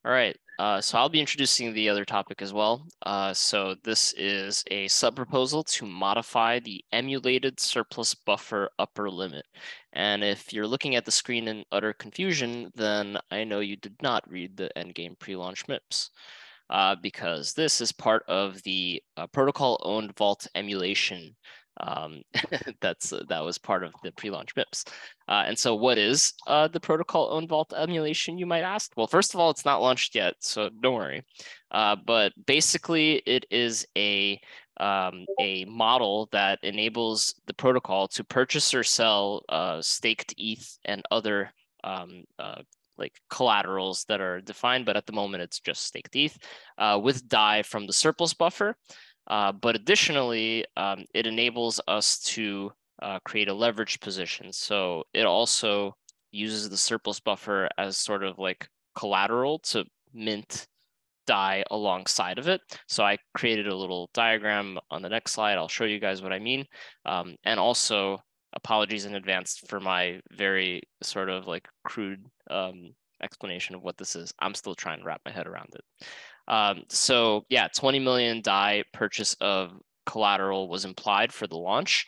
All right. So I'll be introducing the other topic as well. So this is a sub-proposal to modify the emulated surplus buffer upper limit. And if you're looking at the screen in utter confusion, then I know you did not read the endgame pre-launch MIPS. Because this is part of the protocol-owned vault emulation. That was part of the pre-launch MIPS. And so what is the protocol-owned vault emulation, you might ask? Well, first of all, it's not launched yet, so don't worry. But basically, it is a model that enables the protocol to purchase or sell staked ETH and other collaterals that are defined, but at the moment it's just staked ETH with DAI from the surplus buffer. But additionally, it enables us to create a leveraged position. So it also uses the surplus buffer as sort of collateral to mint DAI alongside of it. So I created a little diagram on the next slide. I'll show you guys what I mean. And also, apologies in advance for my very sort of crude explanation of what this is. I'm still trying to wrap my head around it. So yeah, 20 million DAI purchase of collateral was implied for the launch.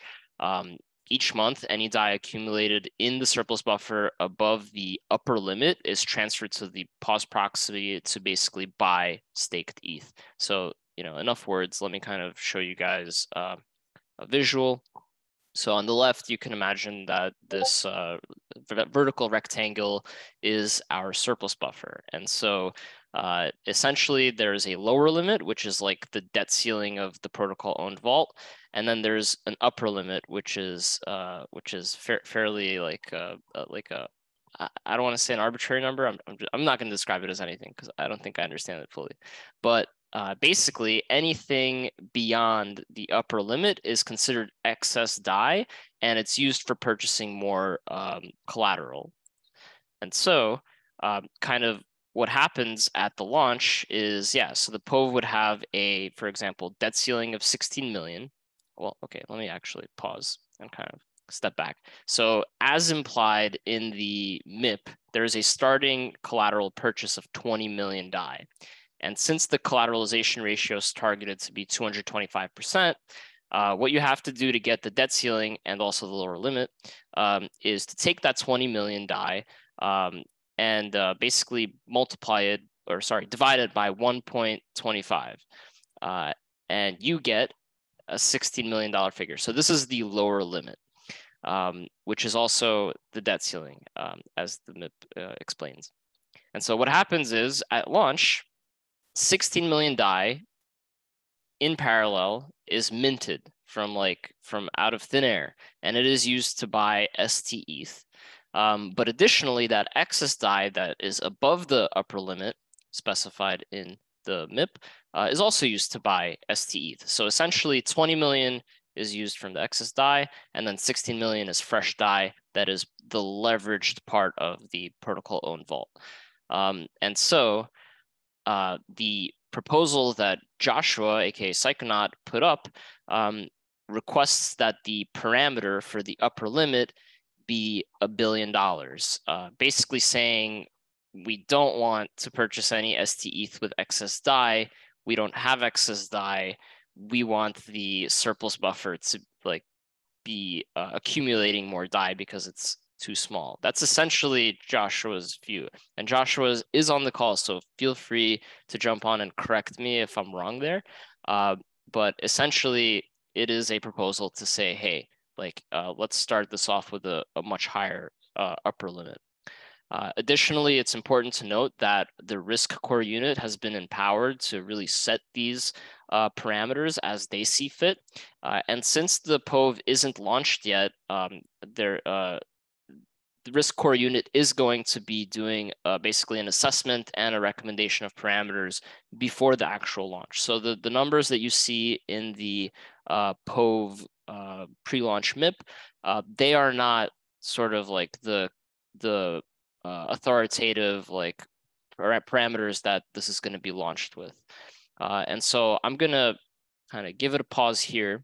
Each month, any DAI accumulated in the surplus buffer above the upper limit is transferred to the pause proxy to basically buy staked ETH. So, enough words. Let me kind of show you guys a visual. So on the left, you can imagine that this vertical rectangle is our surplus buffer. And so essentially there's a lower limit, which is the debt ceiling of the protocol owned vault. And then there's an upper limit, which is fairly I don't want to say an arbitrary number. I'm not going to describe it as anything because I don't think I understand it fully. But basically, anything beyond the upper limit is considered excess DAI, and it's used for purchasing more collateral. And so kind of what happens at the launch is, so the POV would have for example, debt ceiling of 16 million, well, okay, let me actually pause and kind of step back. So as implied in the MIP, there is a starting collateral purchase of 20 million DAI. And since the collateralization ratio is targeted to be 225%, what you have to do to get the debt ceiling and also the lower limit is to take that 20 million DAI and basically multiply it, or sorry, divide it by 1.25. And you get a $16 million figure. So this is the lower limit, which is also the debt ceiling, as the MIP explains. And so what happens is at launch, 16 million DAI in parallel is minted from out of thin air, and it is used to buy st-ETH. But additionally, that excess DAI that is above the upper limit specified in the MIP is also used to buy st-ETH. So essentially 20 million is used from the excess DAI, and then 16 million is fresh DAI that is the leveraged part of the protocol owned vault. And so the proposal that Joshua, aka Psychonaut, put up requests that the parameter for the upper limit be $1 billion, basically saying we don't want to purchase any st-ETH with excess DAI. We don't have excess DAI. We want the surplus buffer to be accumulating more DAI because it's too small. That's essentially Joshua's view. And Joshua is on the call, so feel free to jump on and correct me if I'm wrong there. But essentially, it is a proposal to say, hey, let's start this off with a much higher upper limit. Additionally, it's important to note that the risk core unit has been empowered to really set these parameters as they see fit. And since the POV isn't launched yet, the risk core unit is going to be doing basically an assessment and a recommendation of parameters before the actual launch. So the numbers that you see in the POV pre-launch MIP, they are not sort of like the authoritative parameters that this is going to be launched with. And so I'm going to kind of give it a pause here,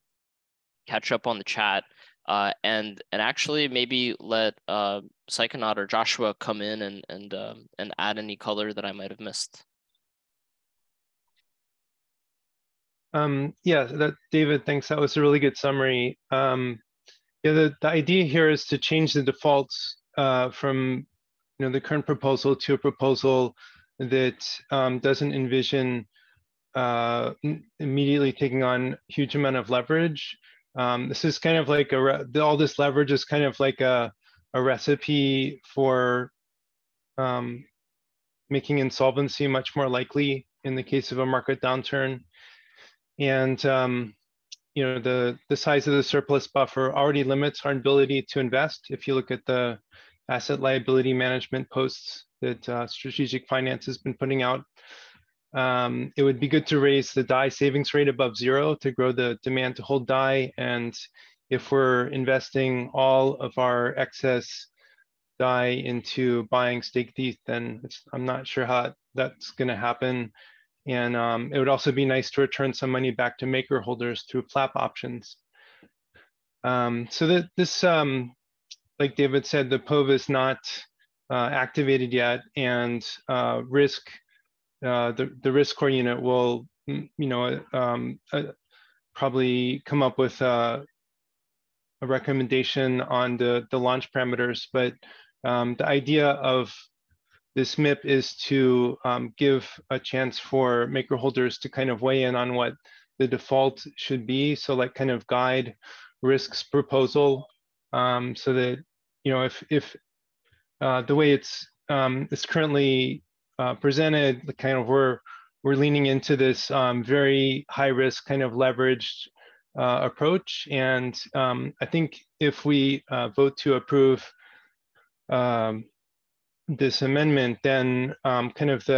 catch up on the chat, and actually maybe let Psychonaut or Joshua come in and add any color that I might have missed. Yeah, David, thanks. That was a really good summary. Yeah, the idea here is to change the defaults from the current proposal to a proposal that doesn't envision immediately taking on huge amount of leverage. This is kind of like all this leverage is kind of like a recipe for making insolvency much more likely in the case of a market downturn. And the size of the surplus buffer already limits our ability to invest. If you look at the asset liability management posts that Strategic Finance has been putting out, it would be good to raise the DAI savings rate above 0 to grow the demand to hold DAI. And if we're investing all of our excess DAI into buying staked ETH, then I'm not sure how that's going to happen. And it would also be nice to return some money back to maker holders through flap options. So that this, like David said, the POV is not activated yet, and the risk core unit will, probably come up with a recommendation on the launch parameters. But the idea of this MIP is to give a chance for maker holders to kind of weigh in on what the default should be. So kind of guide risk's proposal, so that, if the way it's currently presented, kind of we're leaning into this very high risk kind of leveraged approach. And I think if we vote to approve this amendment, then kind of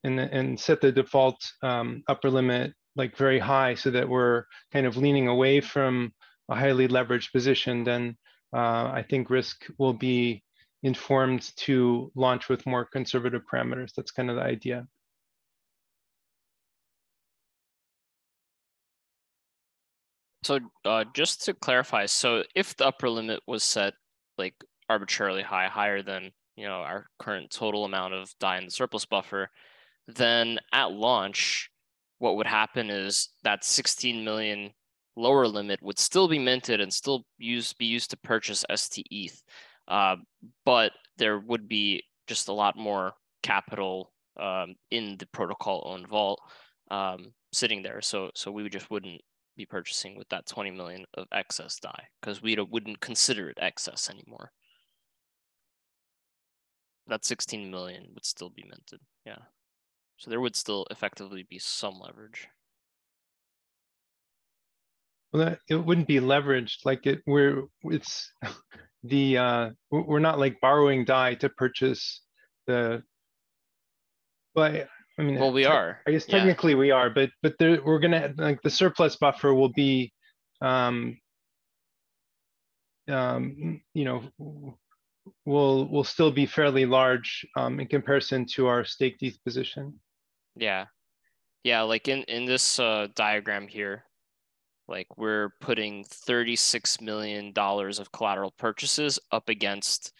and set the default upper limit very high, so that we're kind of leaning away from a highly leveraged position, then I think risk will be informed to launch with more conservative parameters. That's kind of the idea. So just to clarify, so if the upper limit was set like arbitrarily high, higher than our current total amount of dye in the surplus buffer, then at launch, what would happen is that 16 million lower limit would still be minted and still be used to purchase st.ETH, but there would be just a lot more capital in the protocol owned vault sitting there. So we just wouldn't be purchasing with that 20 million of excess dye because we wouldn't consider it excess anymore. That 16 million would still be minted. Yeah. So there would still effectively be some leverage. Well, it wouldn't be leveraged like we're not like borrowing dye to purchase the. But I mean, well, we are. I guess technically we are, but we're gonna like the surplus buffer will be, will still be fairly large in comparison to our staked ETH position. Yeah, like in this diagram here, like we're putting $36 million of collateral purchases up against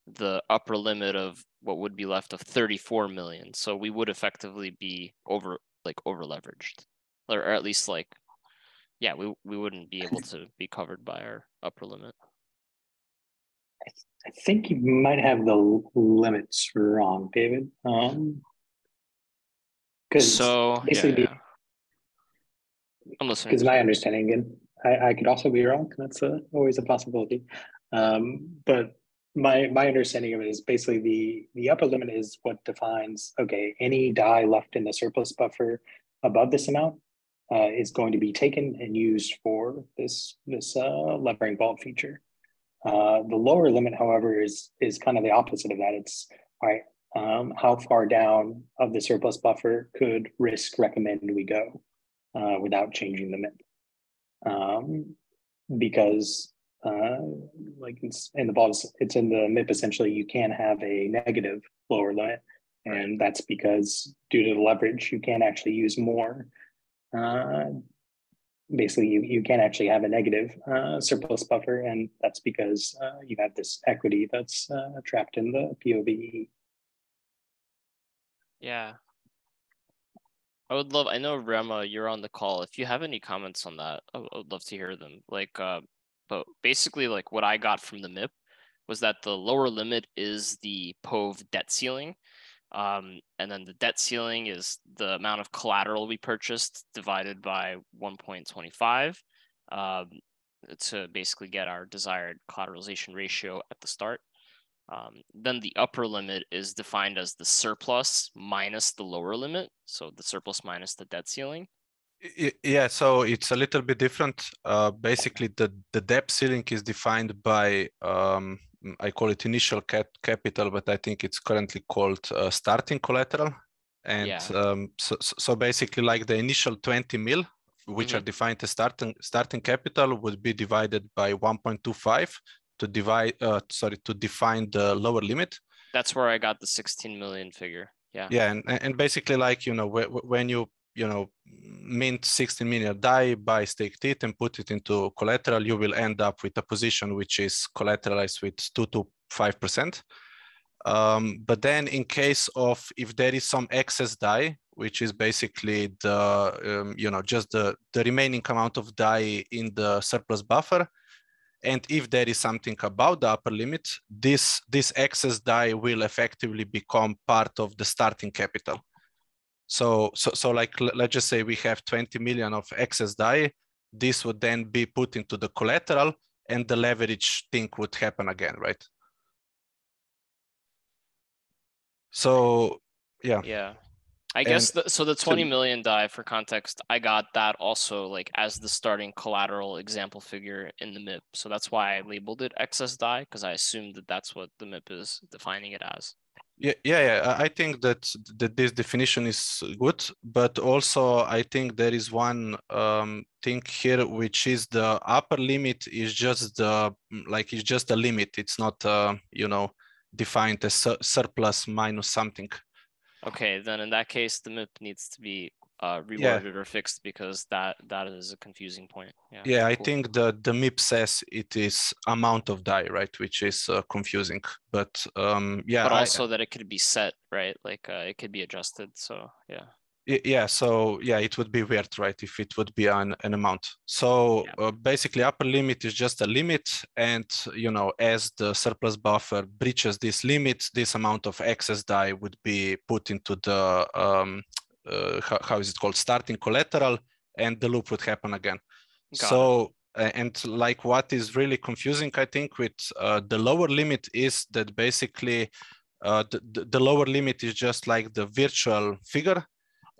the upper limit of what would be left of 34 million. So we would effectively be over leveraged, or at least we wouldn't be able to be covered by our upper limit. I think you might have the limits wrong, David. Because I'm listening. Because my understanding, again, I could also be wrong. That's always a possibility. But my understanding of it is basically the upper limit is what defines, okay, any dye left in the surplus buffer above this amount is going to be taken and used for this levering vault feature. The lower limit, however, is kind of the opposite of that. It's all right. How far down of the surplus buffer could risk recommend we go without changing the MIP? Because like it's in the vault, it's in the MIP. Essentially, you can have a negative lower limit, and that's because due to the leverage, you can't actually use more. Basically, you can't actually have a negative surplus buffer, and that's because you have this equity that's trapped in the POVE. Yeah. I know Rema, you're on the call. If you have any comments on that, I would love to hear them. But basically, like what I got from the MIP was that the lower limit is the POVE debt ceiling. And then the debt ceiling is the amount of collateral we purchased divided by 1.25 to basically get our desired collateralization ratio at the start. Then the upper limit is defined as the surplus minus the lower limit. So the surplus minus the debt ceiling. Yeah, so it's a little bit different. Basically, the debt ceiling is defined by, I call it initial capital, but I think it's currently called starting collateral. And so basically like the initial 20 mil, which are defined as starting capital, would be divided by 1.25 to define the lower limit. That's where I got the 16 million figure. Yeah. Yeah, and basically like, when you mint 16 million dye, buy staked ETH and put it into collateral, you will end up with a position which is collateralized with 2 to 5%. But then in case of if there is some excess dye, which is basically the just the remaining amount of dye in the surplus buffer, and if there is something above the upper limit, this excess dye will effectively become part of the starting capital. So like, let's just say we have 20 million of excess dye. This would then be put into the collateral and the leverage thing would happen again, right? So, yeah. Yeah. I guess so the 20 million dye, for context, I got that also like as the starting collateral example figure in the MIP. So that's why I labeled it excess dye, because I assumed that that's what the MIP is defining it as. Yeah. I think that this definition is good, but also I think there is one thing here, which is the upper limit is just it's just a limit. It's not defined as surplus minus something. Okay, then in that case, the MIP needs to be reworded or fixed, because that is a confusing point. Yeah, I cool. think the MIP says it is amount of die, right, which is confusing. But yeah, but also that it could be set, right? Like it could be adjusted. So yeah. Yeah, so yeah, it would be weird, right, if it would be an amount. So basically, upper limit is just a limit, and as the surplus buffer breaches this limit, this amount of excess die would be put into the how is it called, starting collateral, and the loop would happen again. And like what is really confusing, I think, with the lower limit is that basically the lower limit is just like the virtual figure,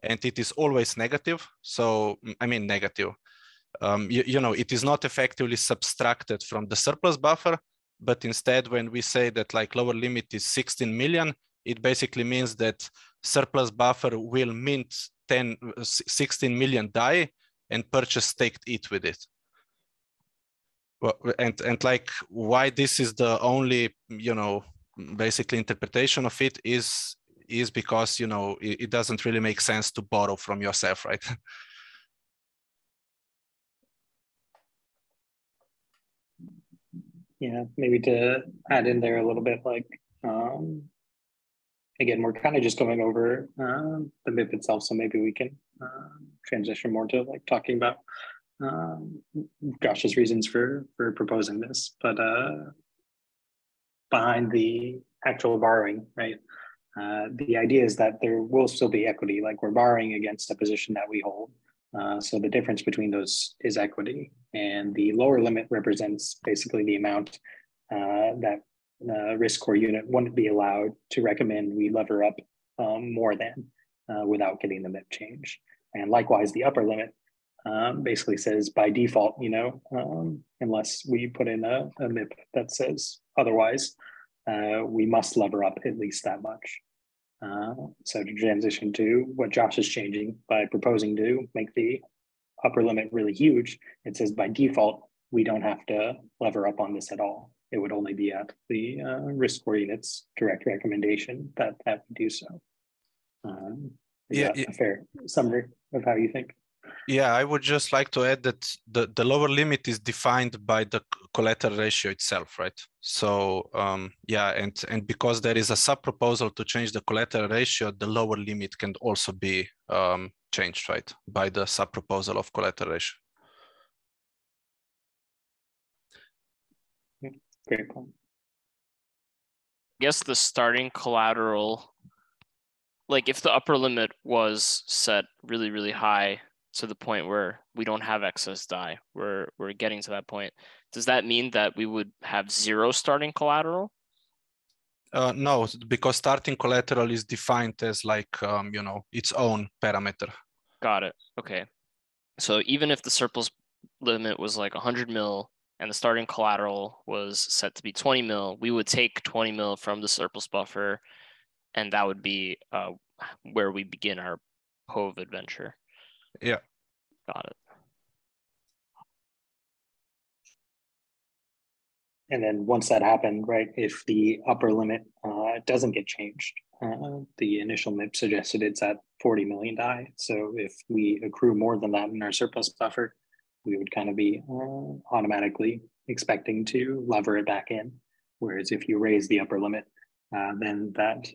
and it is always negative. So, I mean, negative. It is not effectively subtracted from the surplus buffer, but instead, when we say that like lower limit is 16 million, it basically means that surplus buffer will mint 16 million die and purchase staked ETH with it. Well, and like why this is the only, basically interpretation of it is because, it doesn't really make sense to borrow from yourself, right? Yeah, maybe to add in there a little bit, like, again, we're kind of just going over the MIP itself, so maybe we can transition more to like talking about Josh's reasons for proposing this. But behind the actual borrowing, right, the idea is that there will still be equity, like we're borrowing against a position that we hold. So the difference between those is equity, and the lower limit represents basically the amount that risk score unit wouldn't be allowed to recommend we lever up more than without getting the MIP change. And likewise, the upper limit basically says by default, unless we put in a MIP that says otherwise, we must lever up at least that much. So to transition to what Josh is changing by proposing to make the upper limit really huge, it says by default, we don't have to lever up on this at all. It would only be at the risk score unit's direct recommendation that we do so. Is that a fair summary of how you think? Yeah, I would just like to add that the lower limit is defined by the collateral ratio itself, right? So yeah, and because there is a sub proposal to change the collateral ratio, the lower limit can also be changed, right, by the sub proposal of collateral ratio. Great point. I guess the starting collateral, like if the upper limit was set really, really high to the point where we don't have excess die, we're getting to that point, does that mean that we would have zero starting collateral? No, because starting collateral is defined as like, its own parameter. Got it. Okay. So even if the surplus limit was like 100 mil and the starting collateral was set to be 20 mil, we would take 20 mil from the surplus buffer, and that would be where we begin our POV adventure. Yeah. Got it. And then once that happened, right, if the upper limit doesn't get changed, the initial MIP suggested it's at 40 million die. So if we accrue more than that in our surplus buffer, we would kind of be automatically expecting to lever it back in. Whereas if you raise the upper limit, then that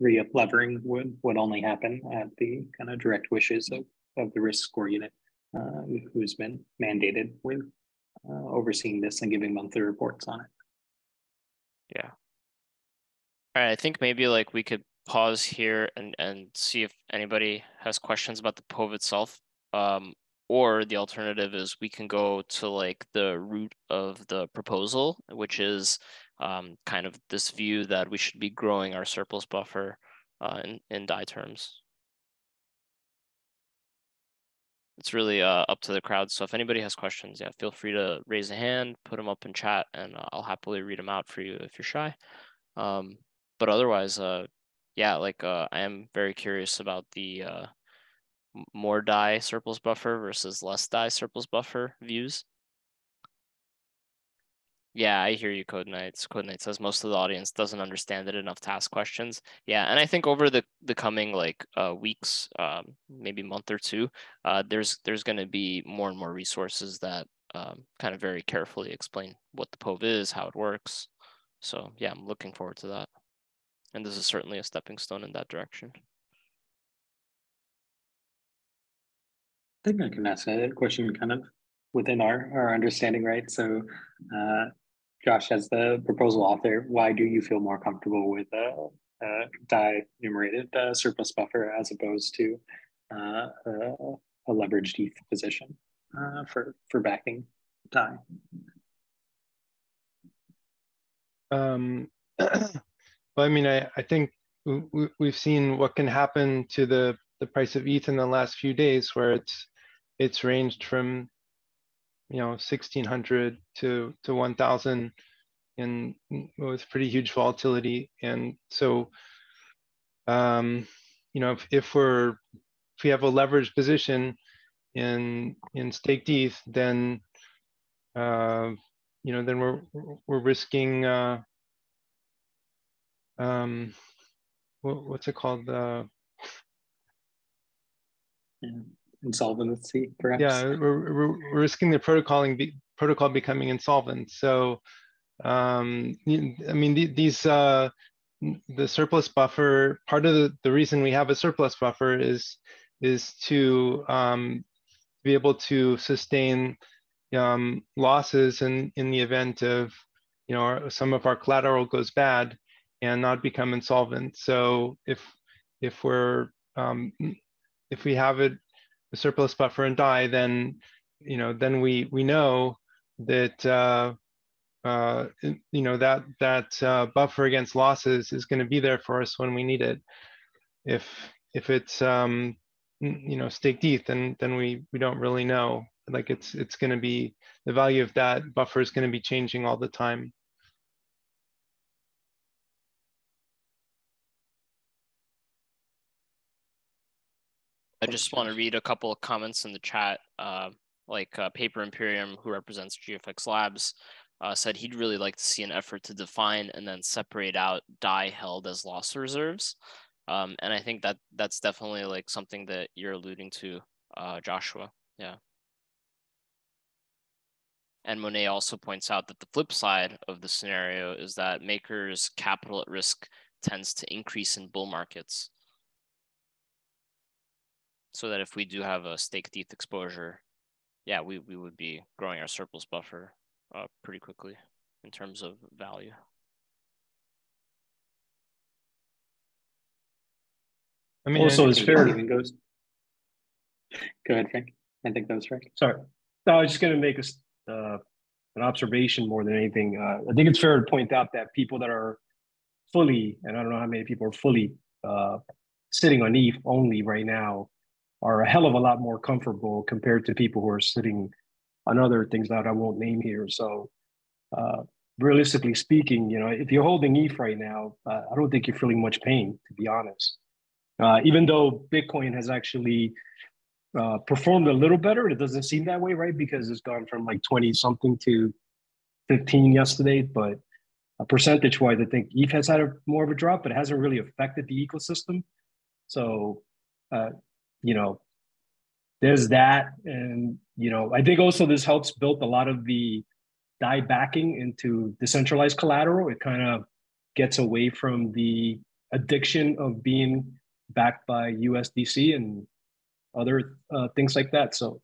re-up levering would only happen at the kind of direct wishes of the risk score unit, who's been mandated with overseeing this and giving monthly reports on it. Yeah. All right, I think maybe like we could pause here and see if anybody has questions about the POV itself. Or the alternative is we can go to like the root of the proposal, which is kind of this view that we should be growing our surplus buffer in die terms. It's really up to the crowd. So if anybody has questions, yeah, feel free to raise a hand, put them up in chat, and I'll happily read them out for you if you're shy. But otherwise, yeah, like I am very curious about the more die surplus buffer versus less die surplus buffer views. Yeah, I hear you, 𝘳𝘧𝘪𝘴. 𝘳𝘧𝘪𝘴 says most of the audience doesn't understand it enough to ask questions. Yeah, and I think over the coming like weeks, maybe month or two, there's going to be more and more resources that kind of very carefully explain what the POV is, how it works. So yeah, I'm looking forward to that. And this is certainly a stepping stone in that direction. I think I can ask a question kind of within our understanding, right? So Josh, as the proposal author, why do you feel more comfortable with DAI enumerated surplus buffer as opposed to a leveraged ETH position for backing DAI? Well, I mean, I think we've seen what can happen to the price of ETH in the last few days, where it's ranged from 1,600 to 1,000, and with pretty huge volatility. And so, if we have a leveraged position in staked ETH, then then we're risking what's it called? Insolvency, perhaps. Yeah, we're risking the protocol becoming insolvent. So, I mean, the surplus buffer. Part of the reason we have a surplus buffer is to be able to sustain losses in the event of some of our collateral goes bad and not become insolvent. So if we have a surplus buffer in DAI, then then we know that that buffer against losses is going to be there for us when we need it. If it's staked ETH, then we don't really know. Like it's going to be, the value of that buffer is going to be changing all the time. I just want to read a couple of comments in the chat. Paper Imperium, who represents GFX Labs, said he'd really like to see an effort to define and then separate out DAI held as loss reserves. And I think that's definitely like something that you're alluding to, Joshua. Yeah. And Monet also points out that the flip side of the scenario is that makers' capital at risk tends to increase in bull markets. So that if we do have a staked ETH exposure, yeah, we would be growing our surplus buffer pretty quickly in terms of value. I mean, also it's fair. Even goes. Go ahead, Frank. I think that was Frank. Sorry, no, I was just going to make an observation more than anything. I think it's fair to point out that people that are fully, and I don't know how many people are fully sitting on ETH only right now, are a hell of a lot more comfortable compared to people who are sitting on other things that I won't name here. So realistically speaking, if you're holding ETH right now, I don't think you're feeling much pain, to be honest. Even though Bitcoin has actually performed a little better, it doesn't seem that way, right? Because it's gone from like 20 something to 15 yesterday. But percentage-wise, I think ETH has had more of a drop, but it hasn't really affected the ecosystem. So, there's that. And, I think also this helps build a lot of the DAI backing into decentralized collateral. It kind of gets away from the addiction of being backed by USDC and other things like that. So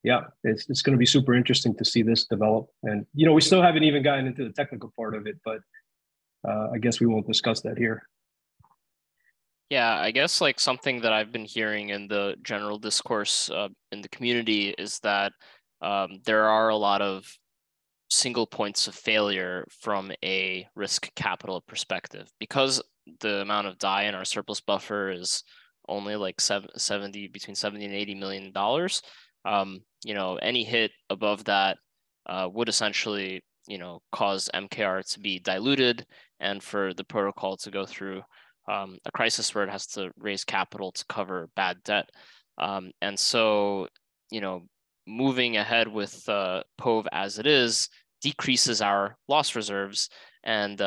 yeah, it's going to be super interesting to see this develop. And, we still haven't even gotten into the technical part of it, but I guess we won't discuss that here. Yeah, I guess like something that I've been hearing in the general discourse in the community is that there are a lot of single points of failure from a risk capital perspective, because the amount of DAI in our surplus buffer is only like between $70 and $80 million. Any hit above that would essentially, cause MKR to be diluted and for the protocol to go through a crisis where it has to raise capital to cover bad debt. And so, moving ahead with POV as it is, decreases our loss reserves and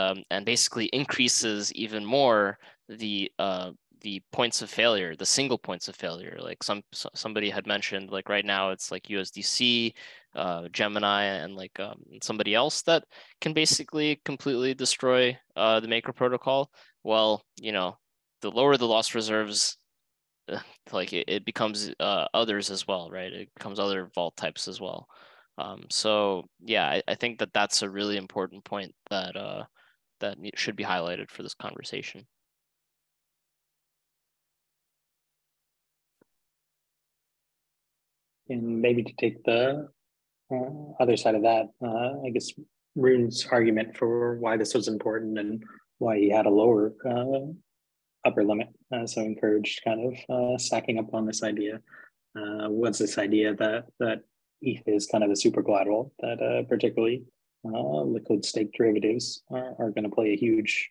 basically increases even more the points of failure, the single points of failure. Like somebody had mentioned, like right now it's like USDC, Gemini, and like somebody else that can basically completely destroy the Maker protocol. Well, you know, the lower the loss reserves, like it becomes others as well, right? It becomes other vault types as well. So yeah, I think that that's a really important point that that should be highlighted for this conversation. And maybe to take the other side of that, I guess Rune's argument for why this was important and why he had a lower upper limit, so encouraged kind of stacking up on this idea, was this idea that ETH is kind of a super collateral, that particularly liquid stake derivatives are going to play a huge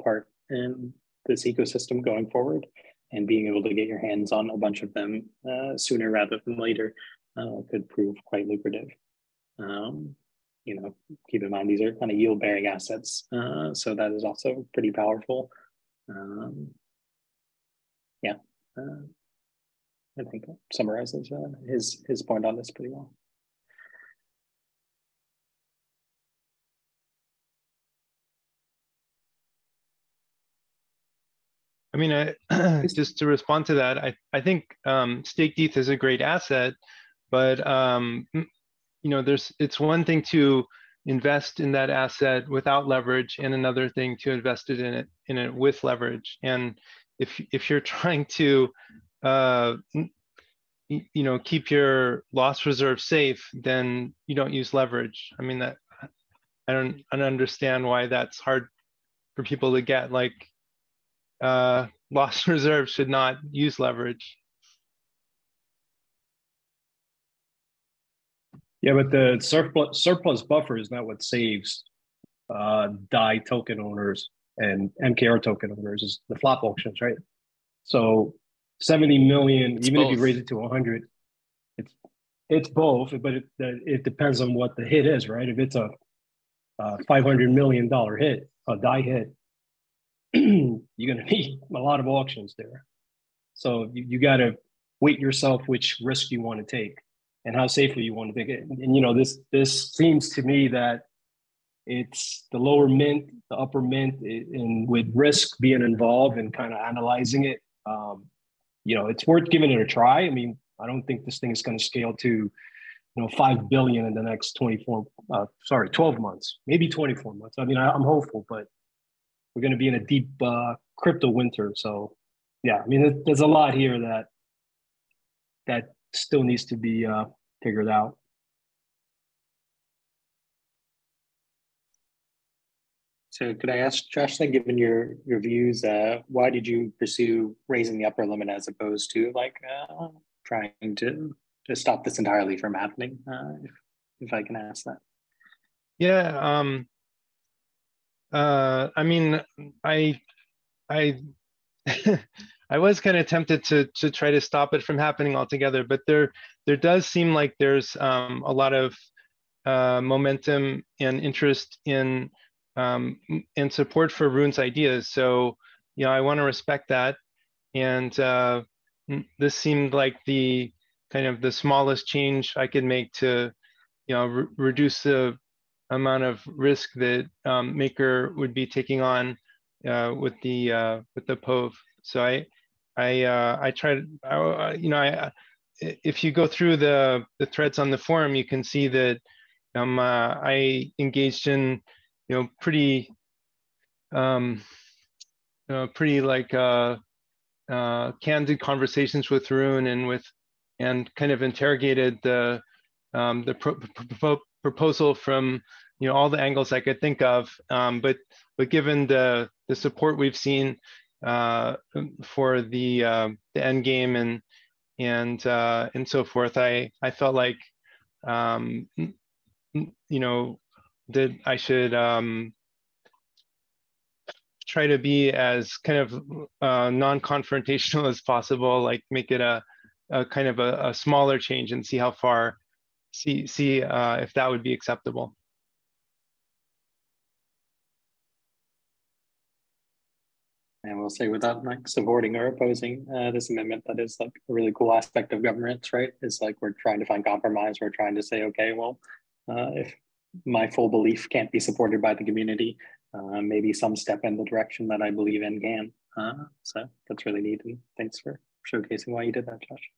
part in this ecosystem going forward, and being able to get your hands on a bunch of them sooner rather than later could prove quite lucrative. You know, keep in mind, these are kind of yield bearing assets. So that is also pretty powerful. Yeah, I think that summarizes his point on this pretty well. I mean, just to respond to that, I think staked ETH is a great asset, but you know, it's one thing to invest in that asset without leverage, and another thing to invest in it with leverage. And if you're trying to you know, keep your loss reserve safe, then you don't use leverage. I mean, that I don't understand why that's hard for people to get. Like, loss reserves should not use leverage. Yeah, but the surplus buffer is not what saves DAI token owners and MKR token owners. Is the flop auctions, right? So 70 million, it's even both. if you raise it to 100, it's both, but it depends on what the hit is, right? If it's a $500 million hit, a DAI hit, you're going to need a lot of auctions there. So you got to weight yourself which risk you want to take and how safely you want to take it. And you know, this seems to me that it's the lower mint, the upper mint, and with risk being involved and kind of analyzing it, you know, it's worth giving it a try. I mean, I don't think this thing is going to scale to, you know, 5 billion in the next 12 months, maybe 24 months. I mean, I'm hopeful, but we're going to be in a deep crypto winter. So yeah, I mean, there's a lot here that still needs to be figured out. So could I ask Josh, then, given your views, why did you pursue raising the upper limit as opposed to like trying to stop this entirely from happening? If I can ask that. Yeah, I mean, I I was kind of tempted to try to stop it from happening altogether, but there does seem like there's a lot of momentum and interest in support for Rune's ideas. So, you know, I want to respect that. And this seemed like the kind of the smallest change I could make to, you know, reduce the amount of risk that Maker would be taking on with the POV. So I tried, you know, if you go through the threads on the forum, you can see that I engaged in, you know, pretty like candid conversations with Rune and kind of interrogated the proposal from, you know, all the angles I could think of. But given the support we've seen for the end game and so forth, I felt like you know, that I should try to be as kind of non-confrontational as possible, like make it a kind of a smaller change and see how far, see if that would be acceptable. And we'll say without like supporting or opposing this amendment, that is like a really cool aspect of governance, right? It's like we're trying to find compromise. We're trying to say, okay, well, if my full belief can't be supported by the community, maybe some step in the direction that I believe in can. So that's really neat. And thanks for showcasing why you did that, Josh.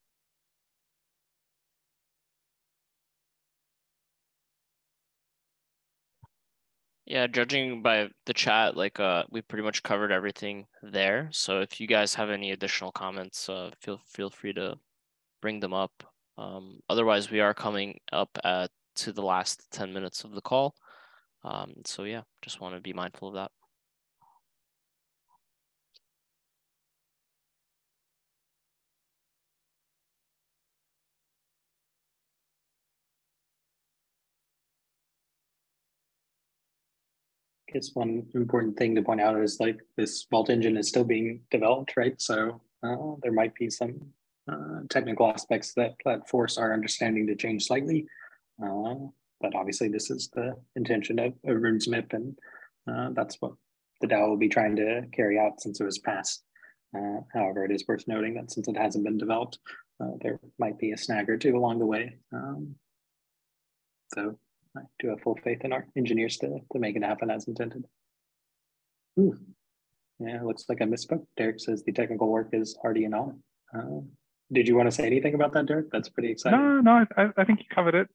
Yeah, judging by the chat, like we pretty much covered everything there. So if you guys have any additional comments, feel free to bring them up. Otherwise, we are coming up to the last 10 minutes of the call. So yeah, just want to be mindful of that. I guess one important thing to point out is like this vault engine is still being developed, right? So there might be some technical aspects that force our understanding to change slightly. But obviously this is the intention of RUNE's MIP, and that's what the DAO will be trying to carry out since it was passed. However, it is worth noting that since it hasn't been developed, there might be a snag or two along the way. So I do have full faith in our engineers to make it happen as intended. Ooh. Yeah, it looks like I misspoke. Derek says the technical work is already in on it. Did you want to say anything about that, Derek? That's pretty exciting. No, I think you covered it.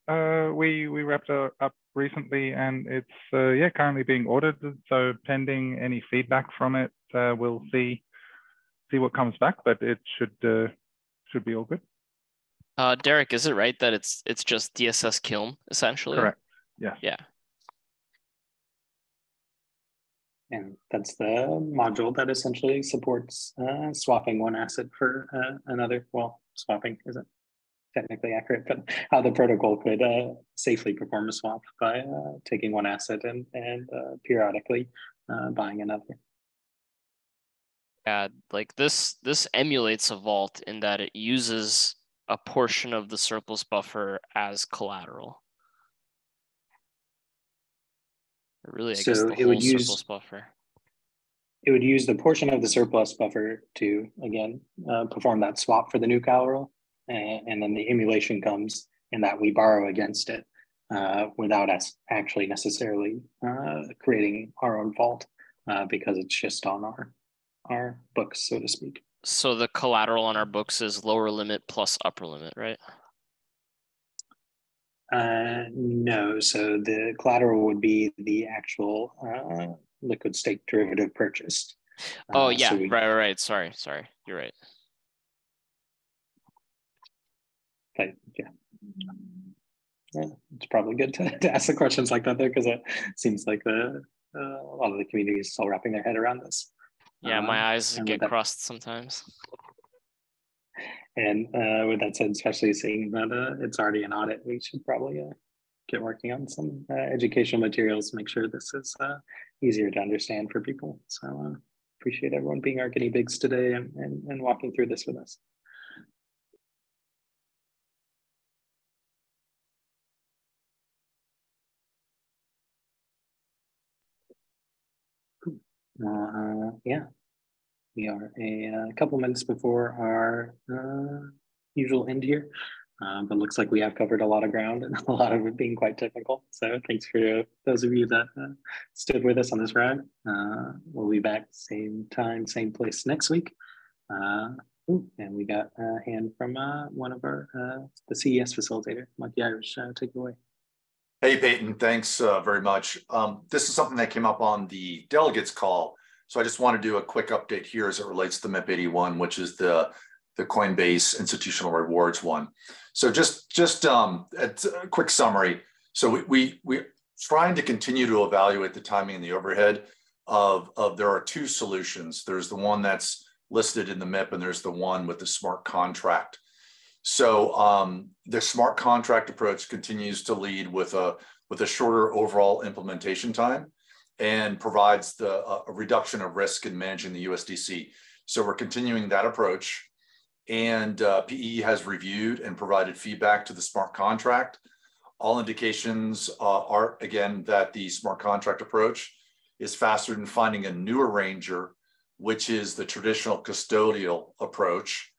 We wrapped it up recently, and it's currently being audited. So pending any feedback from it, we'll see what comes back. But it should be all good. Derek, is it right that it's just DSS Kiln essentially? Correct. Yeah. Yeah. And that's the module that essentially supports swapping one asset for another. Well, swapping isn't technically accurate, but how the protocol could safely perform a swap by taking one asset and periodically buying another. Yeah, like this emulates a vault in that it uses a portion of the surplus buffer as collateral. Really, I guess the whole surplus buffer. It would use the portion of the surplus buffer to, again, perform that swap for the new collateral. And then the emulation comes in that we borrow against it without us actually necessarily creating our own vault because it's just on our books, so to speak. So the collateral on our books is lower limit plus upper limit, right? No, so the collateral would be the actual liquid stake derivative purchased. Oh yeah, so right. Sorry, you're right. Okay, yeah, it's probably good to ask the questions like that there because it seems like a lot of the community is still wrapping their head around this. Yeah, my eyes get crossed sometimes. And with that said, especially seeing that it's already an audit, we should probably get working on some educational materials to make sure this is easier to understand for people. So appreciate everyone being our guinea pigs today and walking through this with us. Cool. Yeah. We are a couple minutes before our usual end here, but looks like we have covered a lot of ground and a lot of it being quite technical. So thanks for those of you that stood with us on this ride. We'll be back same time, same place next week. And we got a hand from one of our, the CES facilitator, Monkey Irish. Take it away. Hey, Peyton, thanks very much. This is something that came up on the delegates call. So I just want to do a quick update here as it relates to MIP 81, which is the Coinbase institutional rewards one. So just a quick summary. So we're trying to continue to evaluate the timing and the overhead of there are two solutions. There's the one that's listed in the MIP and there's the one with the smart contract. So the smart contract approach continues to lead with a shorter overall implementation time and provides a reduction of risk in managing the USDC. So we're continuing that approach. And PE has reviewed and provided feedback to the smart contract. All indications are, again, that the smart contract approach is faster than finding a new arranger which is the traditional custodial approach.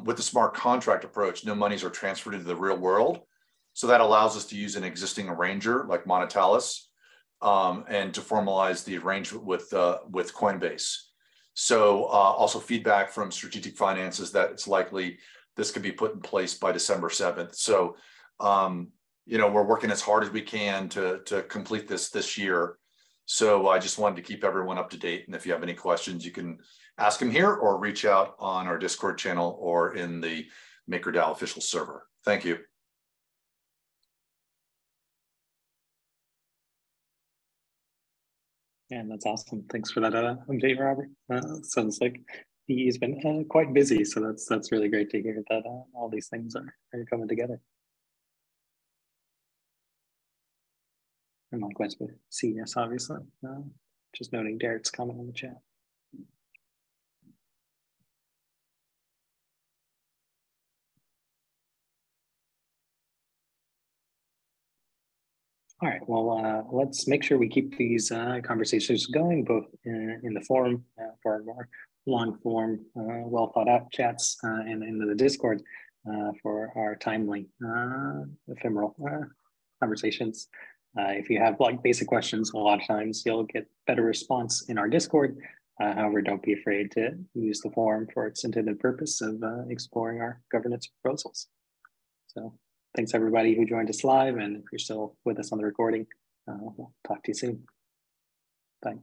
With the smart contract approach, no monies are transferred into the real world. So that allows us to use an existing arranger like Monetalis and to formalize the arrangement with Coinbase. So also feedback from strategic finance is that it's likely this could be put in place by December 7th. So, we're working as hard as we can to complete this year. So I just wanted to keep everyone up to date. And if you have any questions, you can ask them here or reach out on our Discord channel or in the MakerDAO official server. Thank you. Yeah, that's awesome. Thanks for that update, Robert. Sounds like he's been quite busy, so that's really great to hear that all these things are coming together. And likewise with CES, obviously. Just noting Derek's comment in the chat. All right, well, let's make sure we keep these conversations going, both in the forum for more long form, well thought out chats and into the Discord for our timely ephemeral conversations. If you have like basic questions, a lot of times you'll get better response in our Discord. However, don't be afraid to use the forum for its intended purpose of exploring our governance proposals. So thanks everybody who joined us live, and if you're still with us on the recording, we'll talk to you soon. Bye.